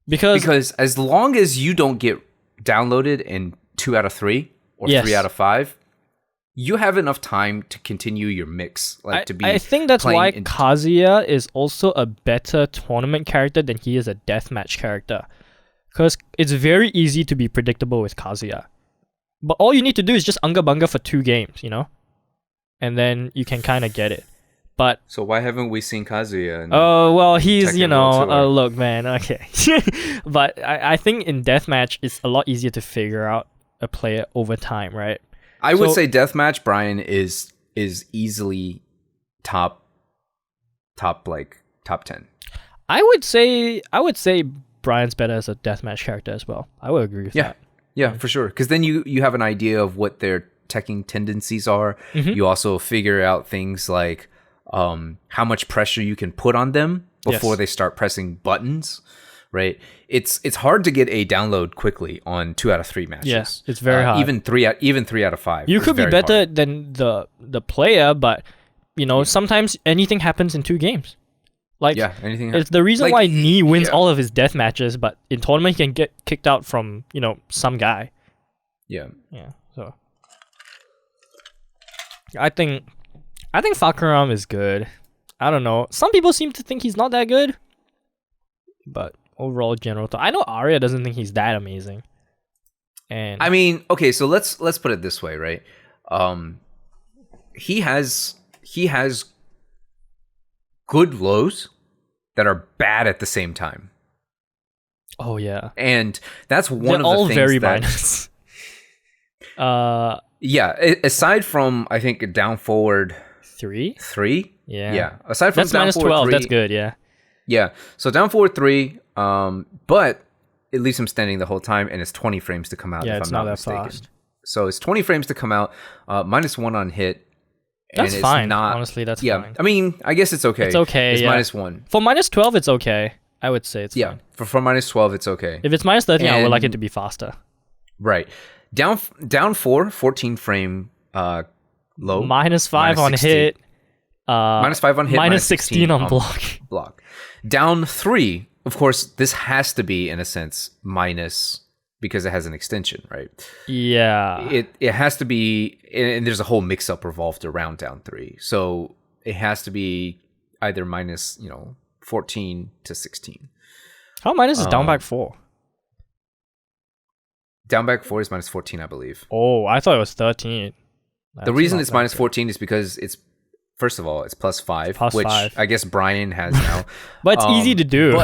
Because as long as you don't get downloaded in 2 out of 3 or 3 out of 5, you have enough time to continue your mix. I think that's why Kazuya is also a better tournament character than he is a deathmatch character. Because it's very easy to be predictable with Kazuya. But all you need to do is just unga bunga for 2 games, you know? And then you can kind of get it. But so why haven't we seen Kazuya? Oh, well, he's, look, man, okay. But I think in deathmatch, it's a lot easier to figure out a player over time, right? I would say deathmatch Brian is easily top 10. I would say Brian's better as a deathmatch character as well. I would agree with that. Yeah, for sure. Because then you have an idea of what their teching tendencies are. You also figure out things like how much pressure you can put on them before Yes. they start pressing buttons, right? It's hard to get a download quickly on 2 out of 3 matches. Yes, it's very hard. Even 3 out of 5. You is could be very better hard. than the player, but sometimes anything happens in 2 games. Like anything. it's the reason like, why Nee wins yeah. all of his death matches, but in tournament he can get kicked out from some guy. Yeah. Yeah, so I think Fahkumram is good. I don't know. Some people seem to think he's not that good, but overall general thought. I know Arya doesn't think he's that amazing. And I mean, okay, so let's put it this way, right? He has good lows that are bad at the same time. oh yeah, And that's one they're of the all things very that minus. yeah, aside from I think down forward 3. 3. Yeah. Yeah. Aside from That's down minus forward 12. 3. That's good. Yeah. Yeah. So down forward 3, but it leaves him standing the whole time, and it's 20 frames to come out. Yeah, if it's I'm not not that mistaken. fast. So it's 20 frames to come out, -1 on hit. and That's it's fine. Not, Honestly, that's yeah. fine. I mean, I guess it's okay. It's okay. It's yeah. -1. For minus 12, it's okay. I would say it's Yeah. fine. For -12, it's okay. If it's minus 13, I would like it And- to be faster. Right. Down 4, 14 frame low. Minus 5 minus on 16. hit. -5 on hit. Minus 16 on block. block. Down 3, of course, this has to be in a sense minus because it has an extension, right? Yeah. It has to be, and there's a whole mix up revolved around down 3. So it has to be either minus 14 to 16. How minus is down back 4? Down back 4 is -14, I believe. Oh, I thought it was 13. The reason it's -14 is because it's, first of all, it's +5, Plus which 5. I guess Brian has now. But it's easy to do.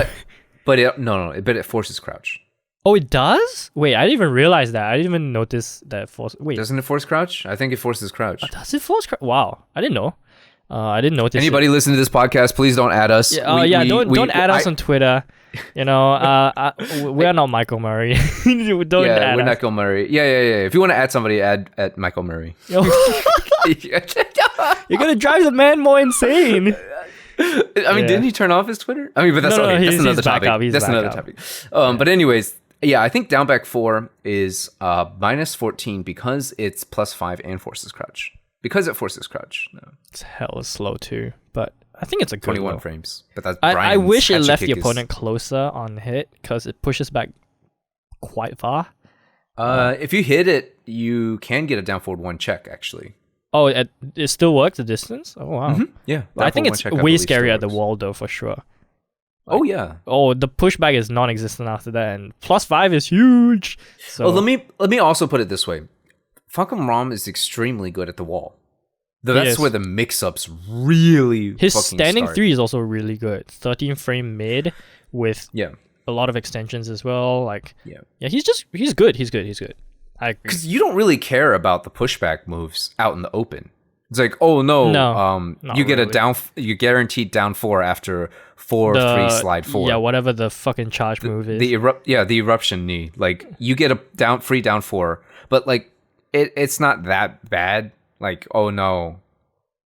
But it forces crouch. Oh, it does? Wait, I didn't even realize that. I didn't even notice that it forces... Wait, Doesn't it force crouch? I think it forces crouch. does it force... Wow, I didn't know. I didn't notice Anybody listen to this podcast, please don't add us. Don't add us on Twitter. We are not Michael Murray. Don't add we're us. not Michael Murray. Yeah. If you want to add somebody, add at Michael Murray. You're gonna drive the man more insane. I mean, didn't he turn off his Twitter? I mean, but that's okay. That's another topic. That's another topic. But anyways, yeah, I think down back 4 is -14 because it's +5 and forces crouch. Because it forces crouch. No. It's hella slow too, but I think it's a good 21 low. frames. But that's I Brian's wish it hatchet left the kick is- opponent closer on hit because it pushes back quite far. If you hit it, you can get a down forward 1 check actually. Oh, it still works the distance? Oh wow. Yeah. I think it's way scarier at the wall though for sure. Oh yeah. Oh, the pushback is non-existent after that, and +5 is huge. So Well, let me also put it this way: Fahkumram is extremely good at the wall. That's is. where the mix-ups really his fucking standing start. 3 is also really good. 13 frame mid with a lot of extensions as well. Like he's good. He's good. I agree. Because you don't really care about the pushback moves out in the open. It's like, oh no, not you get really. you guaranteed down 4 after 4-3 slide 4. Yeah, whatever the fucking charge move is. The eruption knee. Like you get a down 4, but like it's not that bad. Like, oh no,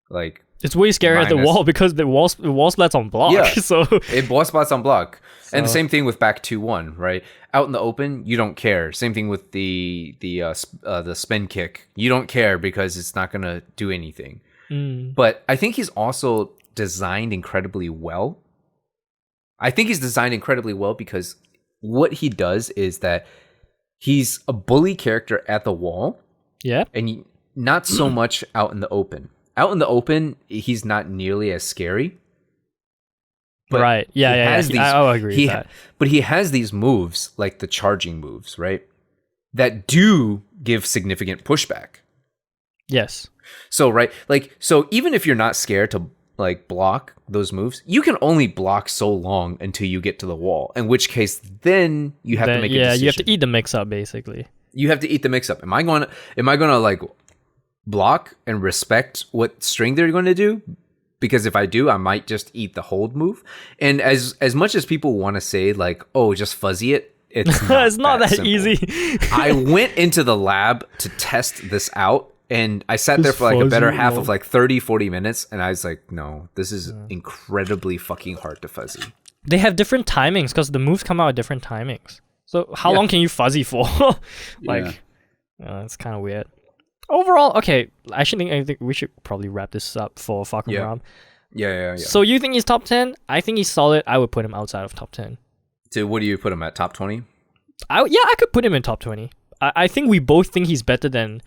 like it's way scarier at the wall because the wall splats on block. Yeah. So it wall spots on block. And the same thing with back 2-1, right? Out in the open, you don't care. Same thing with the spin kick. You don't care because it's not gonna do anything. But I think he's also designed incredibly well. I think he's designed incredibly well because what he does is that he's a bully character at the wall. Yeah. And not so much out in the open. Out in the open, he's not nearly as scary. But right. Yeah. I'll agree with that. But he has these moves, like the charging moves, right? That do give significant pushback. Yes. So, right, so even if you're not scared to like block those moves, you can only block so long until you get to the wall. In which case, then you have to make a decision. You have to eat the mix up basically. You have to eat the mix up. Am I gonna like block and respect what string they're going to do? Because if I do, I might just eat the hold move. And as much as people want to say like, oh, just fuzzy it, it's not it's not that simple. easy. I went into the lab to test this out, And I sat there Just for like a better fuzzy, half lol. of like 30, 40 minutes, and I was like, no, this is incredibly fucking hard to fuzzy. They have different timings because the moves come out at different timings. So how long can you fuzzy for? Like, it's kind of weird. Overall, okay. I think we should probably wrap this up for Fahkumram. Yeah. So you think he's top 10? I think he's solid. I would put him outside of top 10. So what do you put him at? Top 20? I could put him in top 20. I think we both think he's better than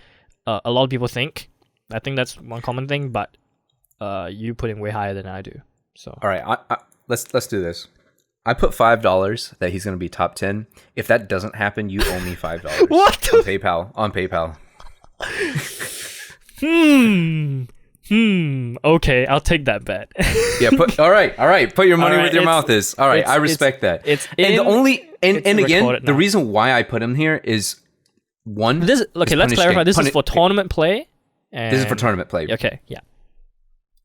a lot of people think. I think that's one common thing, but you put him way higher than I do. So all right, let's do this. I put $5 that he's going to be top 10. If that doesn't happen, you owe me $5. What? On PayPal. Okay, I'll take that bet. Yeah. All right. Put your money All where right, your mouth is. All right, I respect that. And again, the reason why I put him here is one. Let's clarify. This is for tournament play. And this is for tournament play. Okay. Yeah.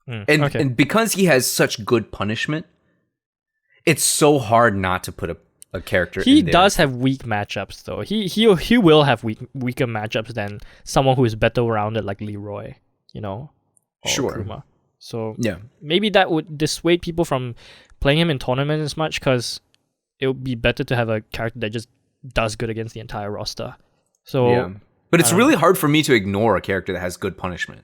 And because he has such good punishment, it's so hard not to put a character in there. He does have weak matchups though. He will have weaker matchups than someone who is better rounded like Leroy, or sure. Kuma. So yeah, maybe that would dissuade people from playing him in tournaments as much because it would be better to have a character that just does good against the entire roster. So yeah, but it's really hard for me to ignore a character that has good punishment.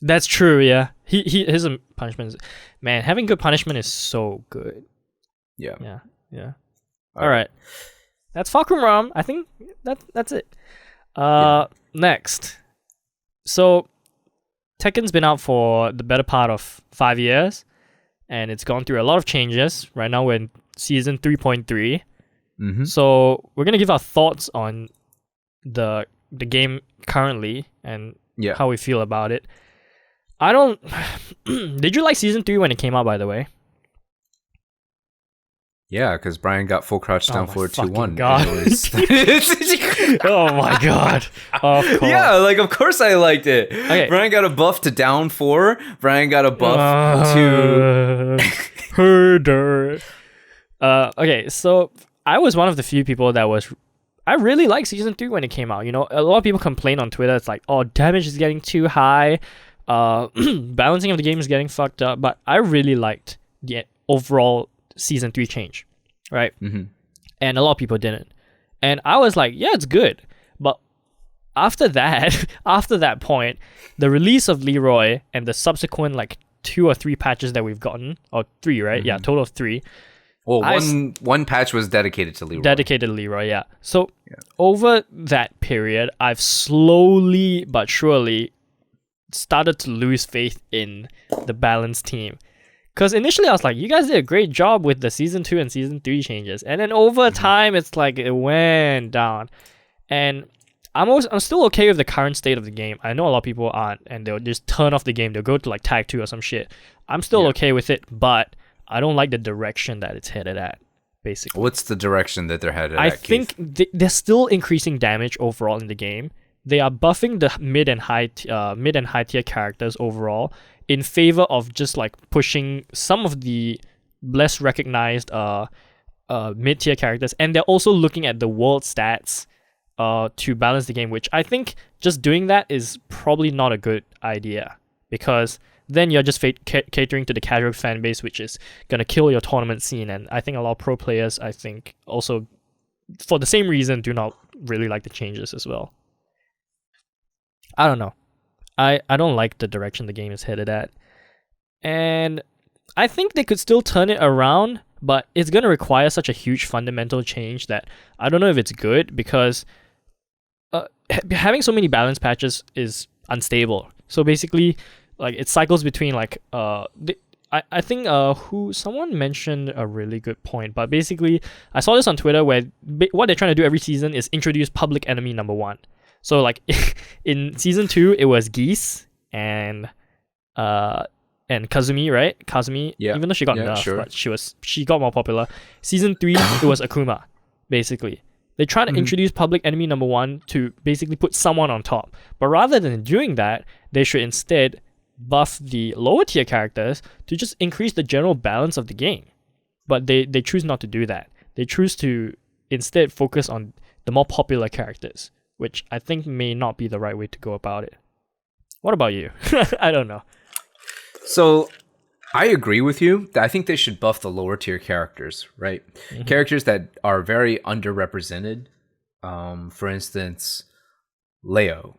That's true. Yeah, his punishment is, man, having good punishment is so good. Yeah. All right. That's Fahkumram. I think that's it. Next. So Tekken's been out for the better part of 5 years, and it's gone through a lot of changes. Right now we're in season 3.3. Mm-hmm. So we're gonna give our thoughts on the game currently and how we feel about it. I don't. Did you like season 3 when it came out? By the way. Yeah, because Brian got full crouch down forward 2-1. Oh my god! Of course. Yeah, like of course I liked it. Okay. Brian got a buff to down 4. Brian got a buff to herder. Okay, so I was one of the few people that was. I really liked season 3 when it came out. A lot of people complain on Twitter. It's like, oh, damage is getting too high. Balancing of the game is getting fucked up. But I really liked the overall season 3 change, right? Mm-hmm. And a lot of people didn't. And I was like, yeah, it's good. But after that point, the release of Leroy and the subsequent like 2 or 3 patches that we've gotten, or 3, right? Mm-hmm. Yeah, total of 3. Well, one patch was dedicated to Leroy. Dedicated to Leroy, yeah. So over that period, I've slowly but surely started to lose faith in the balanced team. Because initially I was like, you guys did a great job with the season 2 and season 3 changes. And then over time, it's like it went down. And I'm still okay with the current state of the game. I know a lot of people aren't, and they'll just turn off the game. They'll go to like tag 2 or some shit. I'm still okay with it, but I don't like the direction that it's headed at, basically. What's the direction that they're headed at, I think they're still increasing damage overall in the game. They are buffing the mid and high tier characters overall in favor of just like pushing some of the less recognized mid tier characters, and they're also looking at the world stats to balance the game, which I think just doing that is probably not a good idea, because then you're just catering to the casual fan base, which is gonna kill your tournament scene. And I think a lot of pro players, I think, also for the same reason, do not really like the changes as well. I don't know. I don't like the direction the game is headed at. And I think they could still turn it around, but it's going to require such a huge fundamental change that I don't know if it's good, because having so many balance patches is unstable. So basically, like, it cycles between like I think someone mentioned a really good point, but basically I saw this on Twitter where what they're trying to do every season is introduce public enemy number 1. So like in season 2 it was Geese and Kazumi, right? Kazumi, even though she got nerfed, but she got more popular. Season 3 it was Akuma, basically. They're trying to introduce public enemy number 1 to basically put someone on top. But rather than doing that, they should instead buff the lower tier characters to just increase the general balance of the game. But they choose not to do that. They choose to instead focus on the more popular characters, which I think may not be the right way to go about it. What about you? I don't know. So I agree with you. I think they should buff the lower tier characters, right? Characters that are very underrepresented. For instance, Leo.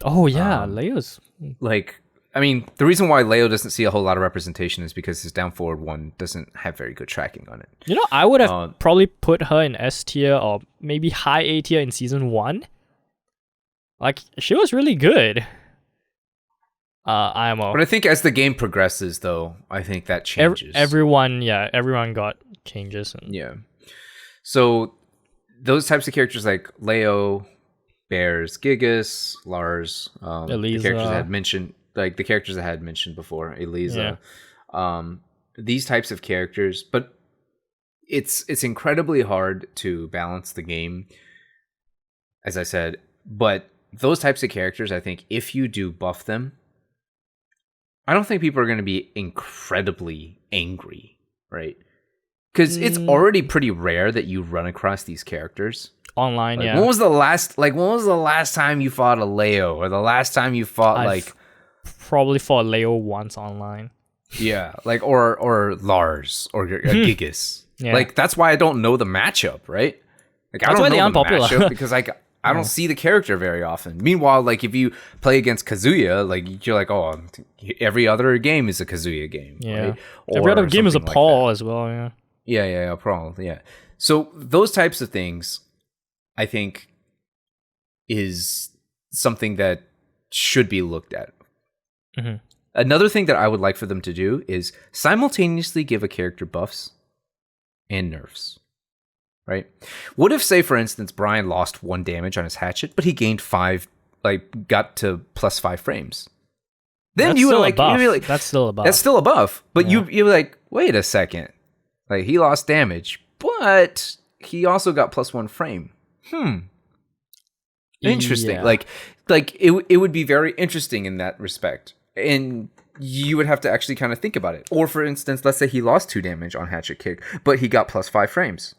Oh yeah, Leo's Like, I mean, the reason why Leo doesn't see a whole lot of representation is because his down forward one doesn't have very good tracking on it. You know, I would have probably put her in S tier or maybe high A tier in season 1. Like, she was really good. IMO. But I think as the game progresses, though, I think that changes. Everyone got changes. Yeah. So those types of characters like Leo, Bears, Gigas, Lars, the characters I had mentioned, like the characters I had mentioned before, Eliza, these types of characters, but it's incredibly hard to balance the game, as I said. But those types of characters, I think, if you do buff them, I don't think people are going to be incredibly angry, right? Because it's already pretty rare that you run across these characters online. When was the last time you fought a Leo, or the last time you fought probably fought Leo once online. Yeah, like or Lars or Gigas. Yeah. Like that's why I don't know the matchup, right? Like I don't know the matchup because I don't see the character very often. Meanwhile, like if you play against Kazuya, like you're like, oh, every other game is a Kazuya game. Yeah, right? Every other game is a Paul as well. Yeah. Yeah, Paul. Yeah. So those types of things, I think, is something that should be looked at. Mm-hmm. Another thing that I would like for them to do is simultaneously give a character buffs and nerfs. Right? What if, say, for instance, Brian lost 1 damage on his hatchet, but he gained 5, like got to +5 frames? Then that's you were like, that's still a buff. That's still a buff. But you were like, wait a second. Like he lost damage, but he also got +1 frame. Interesting. Yeah. Like it would be very interesting in that respect. And you would have to actually kind of think about it. Or for instance, let's say he lost 2 damage on hatchet kick, but he got +5 frames.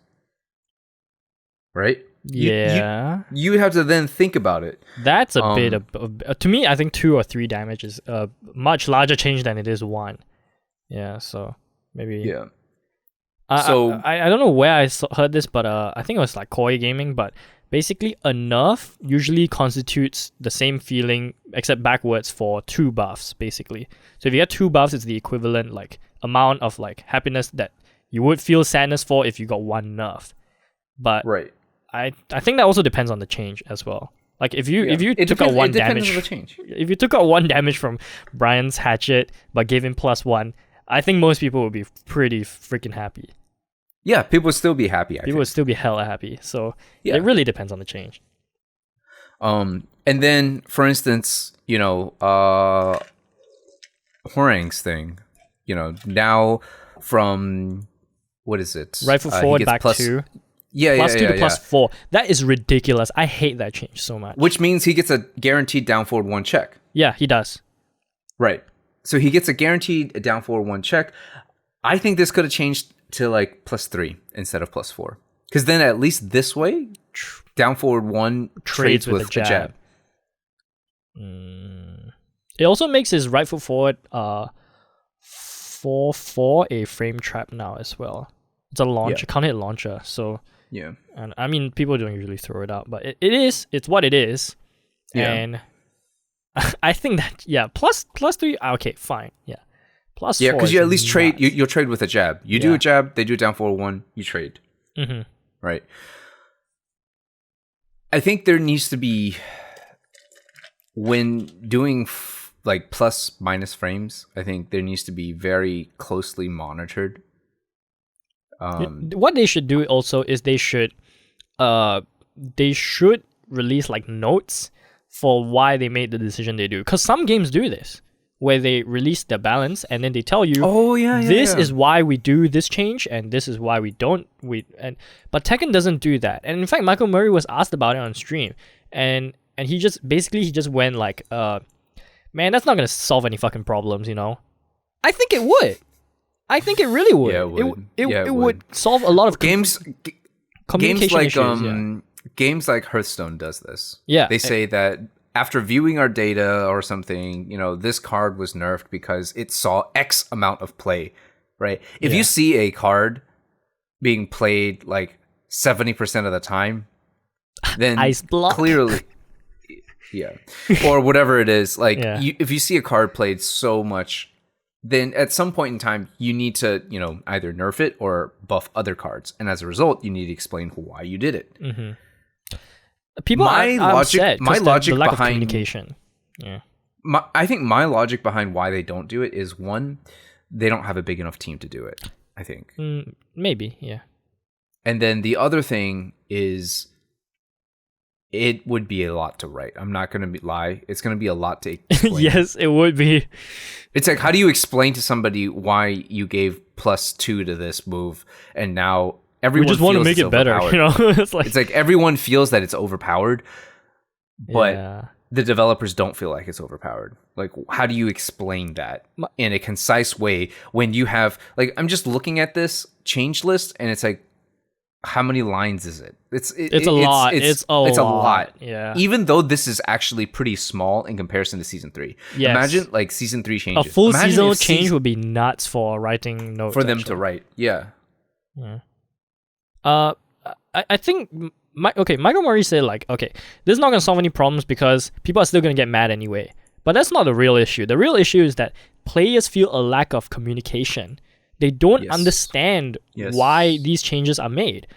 Right? Yeah. You have to then think about it. That's a bit of to me, I think 2 or 3 damage is a much larger change than it is 1. Yeah, so maybe. Yeah. I don't know where I heard this, but I think it was like Koi Gaming, but basically a nerf usually constitutes the same feeling except backwards for 2 buffs, basically. So if you get 2 buffs, it's the equivalent like amount of like happiness that you would feel sadness for if you got 1 nerf. But right. I think that also depends on the change as well. Like if you took out 1 damage, if you took out 1 damage from Brian's hatchet but gave him +1, I think most people would be pretty freaking happy. Yeah, people would still be happy. People would still be hella happy. So it really depends on the change. And then, for instance, you know, Horang's thing, you know, now from what is it? Right foot forward, back 2. Yeah, +2 to +4. That is ridiculous. I hate that change so much. Which means he gets a guaranteed down forward 1 check. Yeah, he does. Right. So he gets a guaranteed down forward 1 check. I think this could have changed to like +3 instead of +4. Because then at least this way, down forward 1 trades with a jab. It also makes his right foot forward 4/4 a frame trap now as well. It's a launcher, can't hit launcher. So yeah, and I mean people don't usually throw it out, but it's what it is. Yeah. And I think that +3. Okay, fine. Yeah. +4. Yeah, because you at least trade. You'll trade with a jab. You do a jab, they do down forward 1. You trade. Mm-hmm. Right. I think there needs to be, when doing like +- frames, I think there needs to be very closely monitored. What they should do also is they should release like notes for why they made the decision they do. Because some games do this, where they release their balance and then they tell you, this is why we do this change and this is why we don't. But Tekken doesn't do that. And in fact, Michael Murray was asked about it on stream, and he just went like, man, that's not gonna solve any fucking problems, you know. I think it would. I think it really would. Yeah, it would solve a lot of communication issues. Games like Hearthstone does this. Yeah, they say that after viewing our data or something, this card was nerfed because it saw X amount of play, right? If you see a card being played like 70% of the time, then Ice block. Clearly, yeah, or whatever it is, like if you see a card played so much, then at some point in time you need to either nerf it or buff other cards, and as a result you need to explain why you did it. People my logic the lack behind of communication. I think my logic behind why they don't do it is, one, they don't have a big enough team to do it, I think. Maybe, yeah. And then the other thing is, it would be a lot to write. I'm not going to lie. It's going to be a lot to explain. Yes, it would be. It's like, how do you explain to somebody why you gave +2 to this move, and now everyone we just want to make it better, it's like everyone feels that it's overpowered, but the developers don't feel like it's overpowered. Like, how do you explain that in a concise way when you have, like, I'm just looking at this change list and it's like, how many lines is it? It's a lot. It's a lot. Yeah. Even though this is actually pretty small in comparison to season 3. Yes. Imagine like season 3 changes. A full seasonal change would be nuts for writing notes. For them to write. Yeah. I think Michael Murray said, like, okay, this is not gonna solve any problems because people are still gonna get mad anyway. But that's not the real issue. The real issue is that players feel a lack of communication. They don't understand why these changes are made.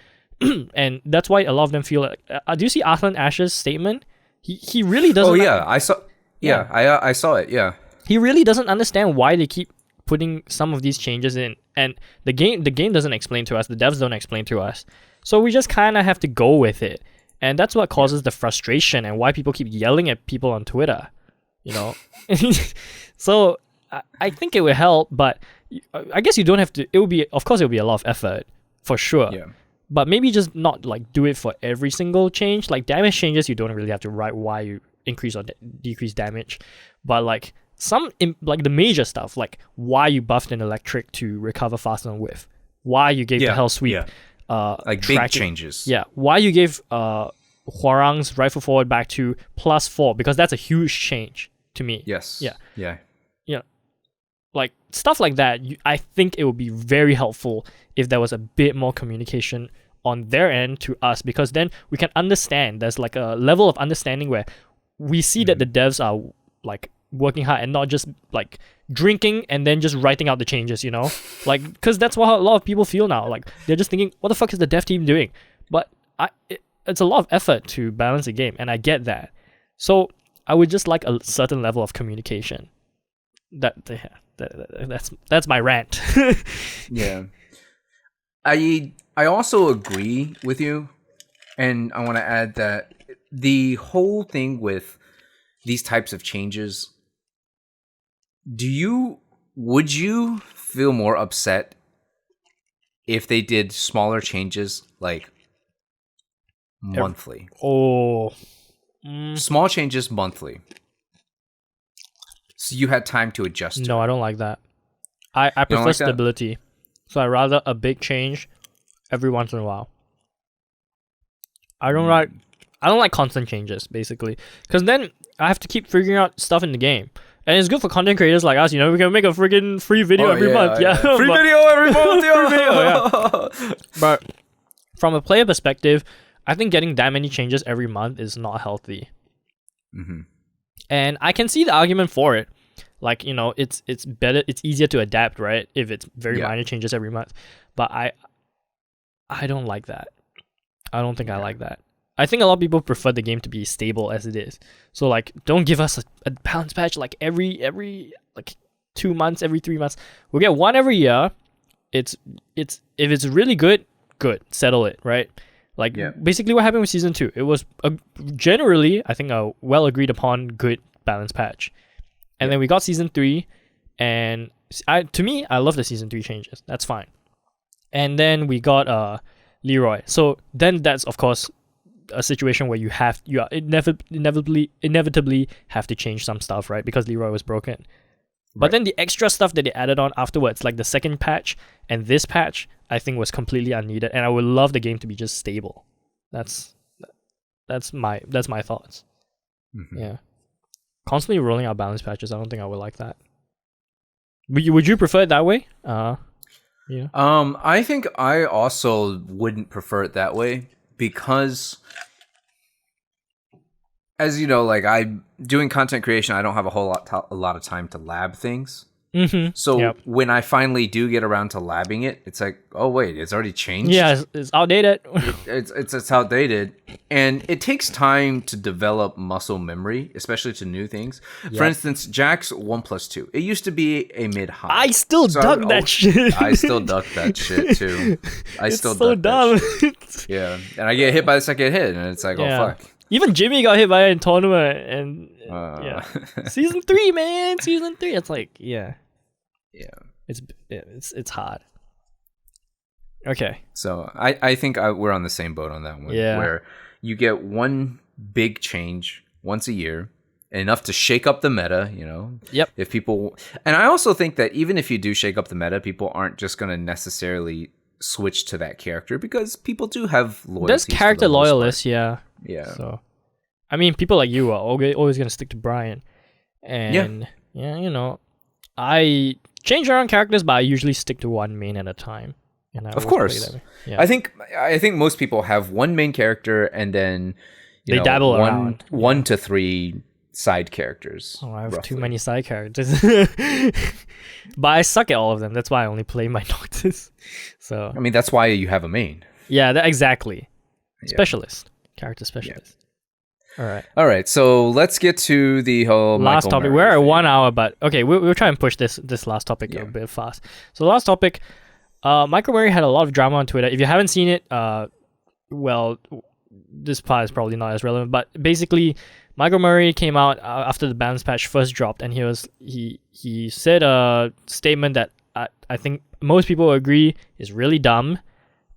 And that's why a lot of them feel like, do you see Arthur Ashe's statement? He really doesn't. Oh yeah, I saw. Yeah, I saw it. Yeah. He really doesn't understand why they keep putting some of these changes in, and the game doesn't explain to us. The devs don't explain to us. So we just kind of have to go with it, and that's what causes the frustration and why people keep yelling at people on Twitter. So I think it would help, but I guess you don't have to. Of course, it will be a lot of effort for sure. Yeah. But maybe just not like do it for every single change. Like damage changes, you don't really have to write why you increase or decrease damage. But like like the major stuff, like why you buffed an electric to recover faster on whiff, why you gave the hell sweep, like tracking, big changes. Yeah, why you gave Hwoarang's rifle forward back to +4, because that's a huge change to me. Yes. Yeah. Yeah. Yeah. Like stuff like that, I think it would be very helpful if there was a bit more communication on their end to us, because then we can understand. There's like a level of understanding where we see that the devs are like working hard and not just like drinking and then just writing out the changes, like, because that's what a lot of people feel now. Like they're just thinking, what the fuck is the dev team doing? But it's a lot of effort to balance a game, and I get that. So I would just like a certain level of communication. That's my rant. Yeah. I also agree with you, and I want to add that the whole thing with these types of changes, would you feel more upset if they did smaller changes like monthly? Small changes monthly, so you had time to adjust to it. I don't like that. I prefer stability. So I rather a big change every once in a while. I don't like constant changes, basically, because then I have to keep figuring out stuff in the game. And it's good for content creators like us, we can make a freaking free video every month. Yeah. Free video every month, free video, yeah. But from a player perspective, I think getting that many changes every month is not healthy. Mm-hmm. And I can see the argument for it. Like, it's better, it's easier to adapt, right? If it's very minor changes every month. But I don't like that. I don't think I like that. I think a lot of people prefer the game to be stable as it is. So like, don't give us a balance patch like every like 2 months, every 3 months. We'll get one every year. It's if it's really good, settle it, right? Like basically what happened with season 2. It was generally, I think, a well agreed upon good balance patch. And then we got season 3, and to me, I love the season 3 changes. That's fine. And then we got Leroy. So then that's of course a situation where you are inevitably have to change some stuff, right? Because Leroy was broken. But then the extra stuff that they added on afterwards, like the second patch and this patch, I think was completely unneeded, and I would love the game to be just stable. That's my thoughts. Yeah. Constantly rolling out balance patches, I don't think I would like that. Would you prefer it that way? Yeah. I think I also wouldn't prefer it that way because, as you know, like I doing content creation, I don't have a lot of time to lab things. So when I finally do get around to labbing it, it's like, oh wait, it's already changed. Yeah, it's outdated. it's outdated, and it takes time to develop muscle memory, especially to new things. For instance, Jack's 1+2. It used to be a mid high. I still duck that shit. I still duck that shit too. It's so dumb. Yeah, and I get hit by the second hit, and it's like, oh fuck. Even Jimmy got hit by it in tournament, and Season 3, man. Season 3. It's like, yeah. It's hard. Okay. So I think we're on the same boat on that one. Yeah. Where you get one big change once a year, enough to shake up the meta, you know? Yep. If people... And I also think that even if you do shake up the meta, people aren't just going to necessarily switch to that character because people do have loyalties. There's character loyalists, yeah. Yeah. So, I mean, people like you are always going to stick to Brian. And, yeah, you know, I change around characters, but I usually stick to one main at a time. And of course. Yeah. I think most people have one main character and then they dabble around. 1 to 3 side characters. Oh, I have roughly. too many side characters. But I suck at all of them. That's why I only play my Noctis. So I mean, that's why you have a main. Yeah, exactly. Specialist. Character specialist. Yeah. All right. So let's get to the whole last topic. We're at 1 hour, but okay, we'll try and push this last topic a bit fast. So the last topic, Michael Murray had a lot of drama on Twitter. If you haven't seen it, well, this part is probably not as relevant, but basically, Michael Murray came out after the balance patch first dropped, and he said a statement that I think most people agree is really dumb,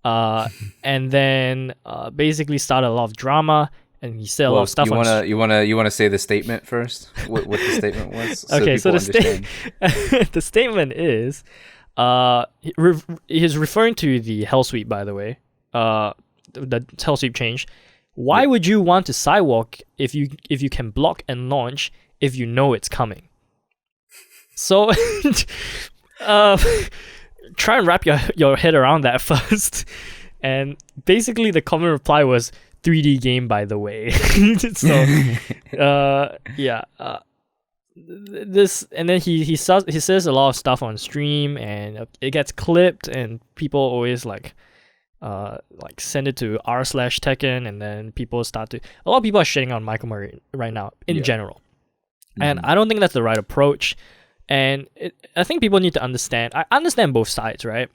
and then basically started a lot of drama. And he said a lot of stuff. You wanna say the statement first? What the statement was? Okay, so the statement is, he's referring to the Hell Sweep, by the way. The Hell Sweep change. Why would you want to sidewalk if you can block and launch if you know it's coming? So, try and wrap your head around that first. And basically, the common reply was 3D game, by the way. So, this, and then he says a lot of stuff on stream, and it gets clipped, and people always like send it to r/Tekken, and then people a lot of people are shitting on Michael Murray right now in general, and I don't think that's the right approach. And I think people need to understand. I understand both sides, right?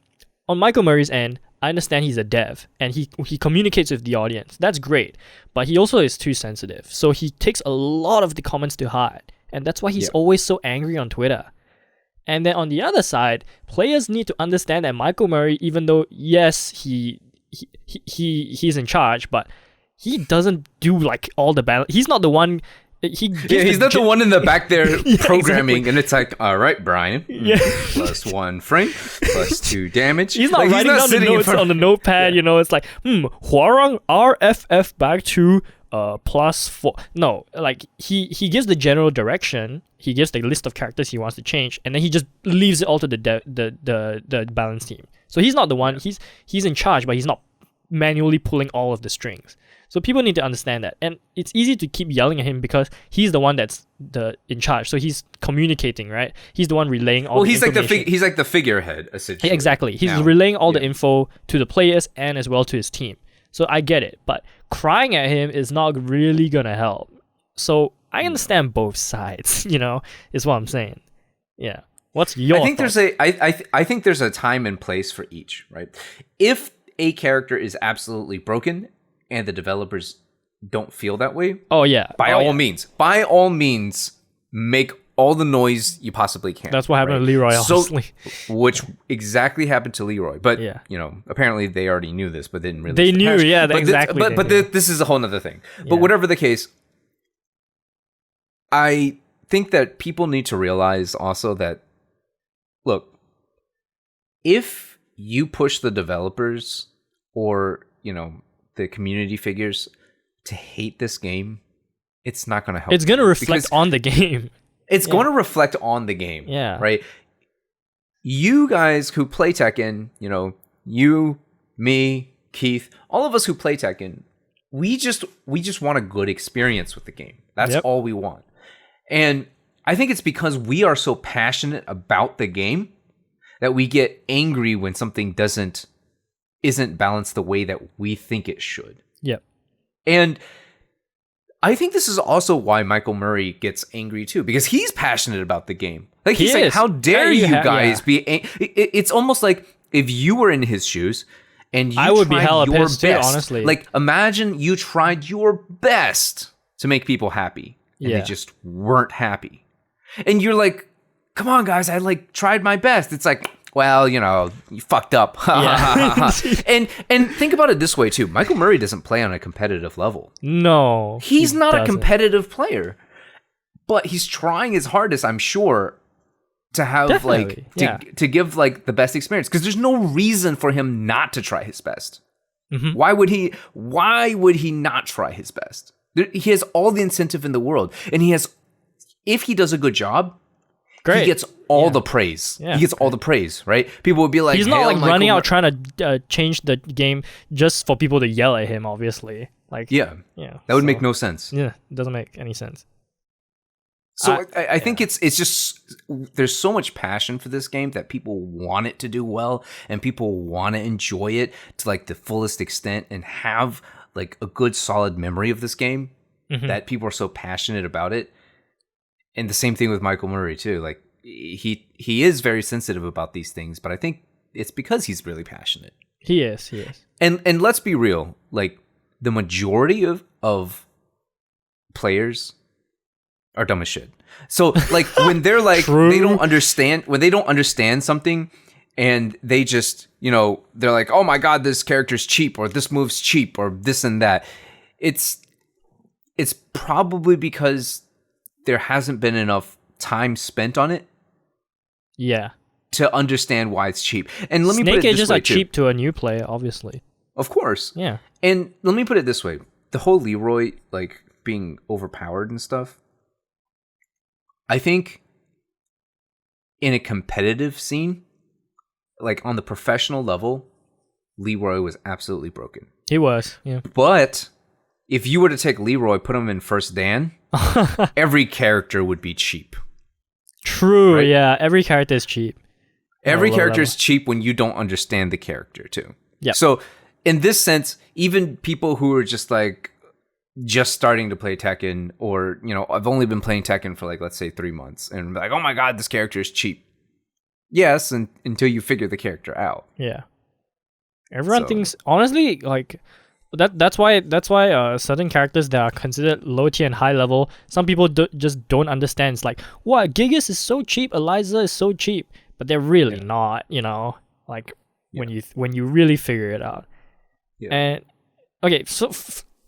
On Michael Murray's end, I understand he's a dev and he communicates with the audience. That's great. But he also is too sensitive. So he takes a lot of the comments to heart. And that's why he's always so angry on Twitter. And then on the other side, players need to understand that Michael Murray, even though, yes, he's in charge, but he doesn't do like all the balance. He's not the one... he's not the one in the back there programming, exactly. And it's like, all right, Brian, +1 frame, +2 damage. He's not writing down the notes on the notepad, you know, it's like, Huarong RFF back to +4. No, like he gives the general direction, he gives the list of characters he wants to change, and then he just leaves it all to the balance team. So he's not the one, he's in charge, but he's not manually pulling all of the strings. So people need to understand that, and it's easy to keep yelling at him because he's the one that's in charge. So he's communicating, right? He's the one relaying all. Well, he's like the figurehead, essentially. Exactly. He's relaying all the info to the players and as well to his team. So I get it, but crying at him is not really gonna help. So I understand both sides. You know, is what I'm saying. Yeah. What's your? I think there's a time and place for each, right? If a character is absolutely broken and the developers don't feel that way, by all means, make all the noise you possibly can. That's what happened to Leroy, honestly. Which exactly happened to Leroy. But, you know, apparently they already knew this, but didn't really. They knew, exactly. But this is a whole nother thing. But whatever the case, I think that people need to realize also that, look, if you push the developers or, you know, the community figures to hate this game, it's not going to help. It's going to reflect on the game. It's going to reflect on the game. Yeah. Right? You guys who play Tekken, you, me, Keith, all of us who play Tekken, we just want a good experience with the game. That's all we want. And I think it's because we are so passionate about the game that we get angry when something isn't balanced the way that we think it should. Yep. And I think this is also why Michael Murray gets angry too, because he's passionate about the game. Like he's like, "How dare you guys be?" It's almost like if you were in his shoes and you would be tried hella your pissed best. Too, honestly. Like imagine you tried your best to make people happy, and they just weren't happy, and you're like, "Come on, guys! I tried my best." It's like, well, you fucked up. And think about it this way too. Michael Murray doesn't play on a competitive level. No. He's not a competitive player. But he's trying his hardest, I'm sure, to have to give the best experience, because there's no reason for him not to try his best. Mm-hmm. Why would he not try his best? He has all the incentive in the world, and if he does a good job, great. He gets all the praise. Yeah. He gets all the praise, right? People would be like, he's not running out trying to change the game just for people to yell at him, obviously. That would make no sense. Yeah, it doesn't make any sense. So I think it's just, there's so much passion for this game that people want it to do well, and people want to enjoy it to the fullest extent and have a good solid memory of this game, that people are so passionate about it. And the same thing with Michael Murray too. He is very sensitive about these things, but I think it's because he's really passionate. He is. And let's be real, the majority of players are dumb as shit. So when they're they don't understand something, and they just, they're like, "Oh my god, this character's cheap," or "This move's cheap," or this and that. It's probably because there hasn't been enough time spent on it. Yeah. To understand why it's cheap. And let me put it this way, Snake Ages are cheap to a new player, obviously. Of course. Yeah. And let me put it this way. The whole Leroy being overpowered and stuff, I think in a competitive scene, on the professional level, Leroy was absolutely broken. He was, yeah. But if you were to take Leroy, put him in First Dan, every character would be cheap. True, right? Yeah. Every character is cheap. Every character is cheap when you don't understand the character, too. Yeah. So, in this sense, even people who are just starting to play Tekken, or, I've only been playing Tekken for let's say 3 months, and oh my god, this character is cheap. Yes, until you figure the character out. Yeah. Everyone thinks, honestly, that's why certain characters that are considered low tier and high level, some people just don't understand. It's what, Gigas is so cheap, Eliza is so cheap, but they're really not, when you really figure it out. Yeah. And okay, so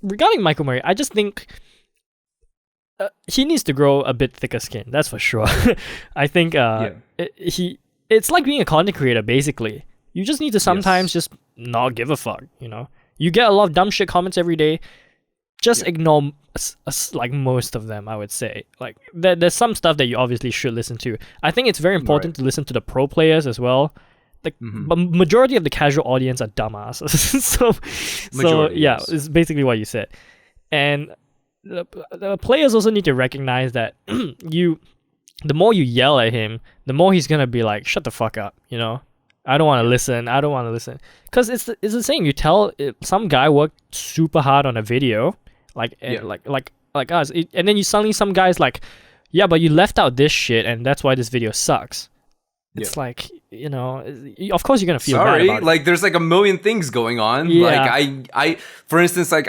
regarding Michael Murray, I just think he needs to grow a bit thicker skin. That's for sure. I think it's like being a content creator, basically. You just need to sometimes just not give a fuck. You get a lot of dumb shit comments every day. Just ignore most of them, I would say. There's some stuff that you obviously should listen to. I think it's very important to listen to the pro players as well. But majority of the casual audience are dumbasses. so yeah, it's basically what you said. And the players also need to recognize that the more you yell at him, the more he's gonna be like, "Shut the fuck up," I don't want to listen. Because it's the same. You tell some guy worked super hard on a video, like us, and then suddenly some guy's like, "Yeah, but you left out this shit, and that's why this video sucks." It's of course you're gonna feel bad about it. There's a million things going on. Yeah. I for instance, I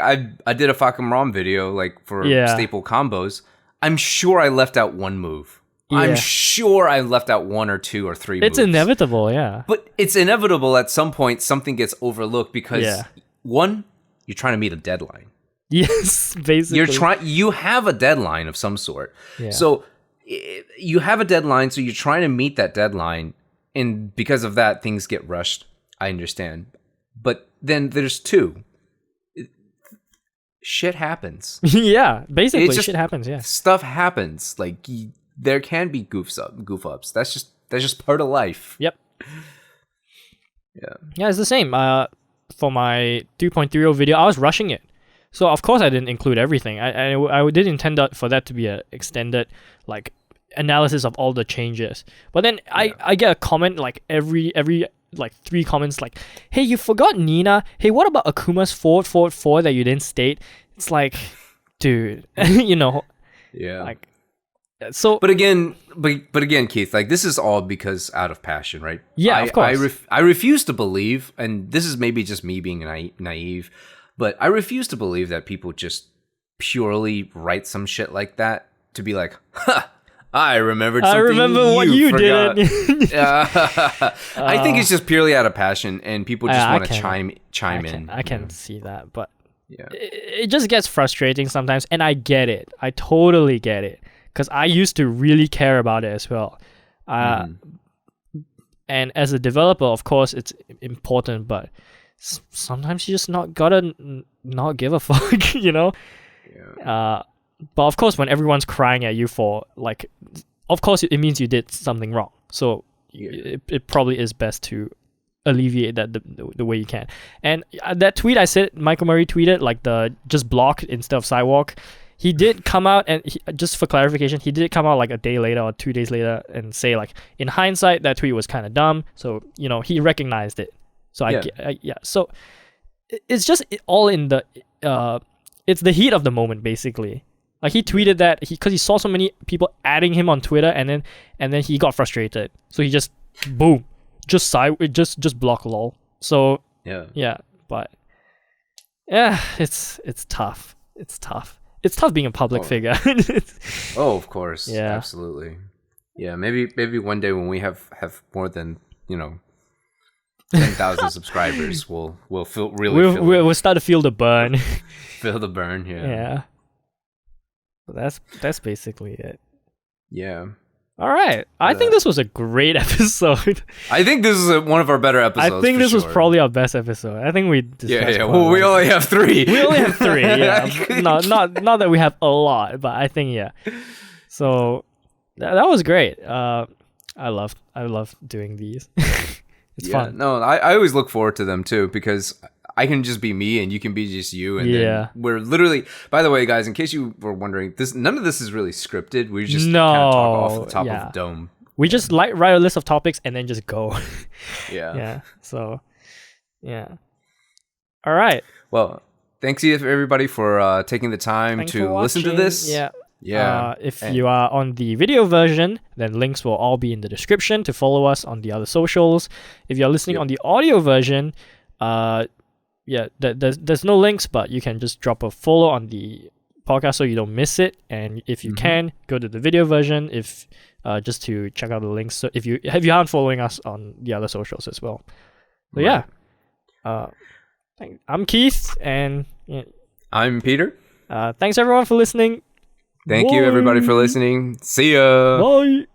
did a Fahkumram video for staple combos. I'm sure I left out one move. Yeah. I'm sure I left out 1 or 2 or 3 moves. It's inevitable, yeah. But it's inevitable at some point something gets overlooked because one, you're trying to meet a deadline. Yes, basically. You have a deadline of some sort. Yeah. So you have a deadline, so you're trying to meet that deadline, and because of that, things get rushed. I understand. But then there's 2. shit happens. Yeah, basically, It's just- shit happens. Yeah. Stuff happens. Like there can be goof ups. That's just part of life. Yep. Yeah. Yeah, it's the same. For my 3.30 video, I was rushing it, so of course I didn't include everything. I did intend for that to be an extended like analysis of all the changes. But then I get a comment like every like 3 comments like, hey, you forgot Nina. Hey, what about Akuma's forward that you didn't state? It's like, dude, Yeah. like. So, but again, Keith, like this is all because out of passion, right? Yeah, of course. I refuse to believe, and this is maybe just me being naive, but I refuse to believe that people just purely write some shit like that to be like, ha, I remembered something. I remember what you forgot. did. I think it's just purely out of passion, and people just want to chime in. I can see that, but yeah, it just gets frustrating sometimes, and I get it. I totally get it. Because I used to really care about it as well. And as a developer, of course, it's important, but sometimes you just gotta not give a fuck, Yeah. But of course, when everyone's crying at you for, like, of course, it means you did something wrong. So it probably is best to alleviate that the way you can. And that tweet I said, Michael Murray tweeted, like the just block instead of sidewalk. He did come out, and just for clarification, he did come out like a day later or 2 days later and say, like, in hindsight, that tweet was kind of dumb. So, he recognized it. So So it's just all in the, it's the heat of the moment, basically. Like he tweeted that because he saw so many people adding him on Twitter, and then he got frustrated. So he just boom, just block lol. So but it's tough. It's tough. It's tough being a public figure. Of course. Yeah. Absolutely. Yeah, maybe one day when we have more than 10,000 subscribers, we'll we'll start to feel the burn. Feel the burn. Yeah. That's basically it. Yeah. All right. I think this was a great episode. I think this is one of our better episodes. I think this was probably our best episode. I think we discussed Well, we only have 3. We only have 3. Yeah. not that we have a lot, but I think So that was great. I love doing these. It's fun. No, I always look forward to them too, because I can just be me and you can be just you, and then we're literally. By the way, guys, in case you were wondering, none of this is really scripted. We just kind of talk off the top of the dome. We just write a list of topics and then just go. Yeah. So, yeah. All right. Well, thanks everybody for taking the time to listen to this. Yeah. If you are on the video version, then links will all be in the description to follow us on the other socials. If you're listening on the audio version, there's no links, but you can just drop a follow on the podcast so you don't miss it. And if you can, go to the video version if just to check out the links. So if you aren't following us on the other socials as well. So I'm Keith, and I'm Peter. Thanks everyone for listening. Thank you everybody for listening. See ya. Bye.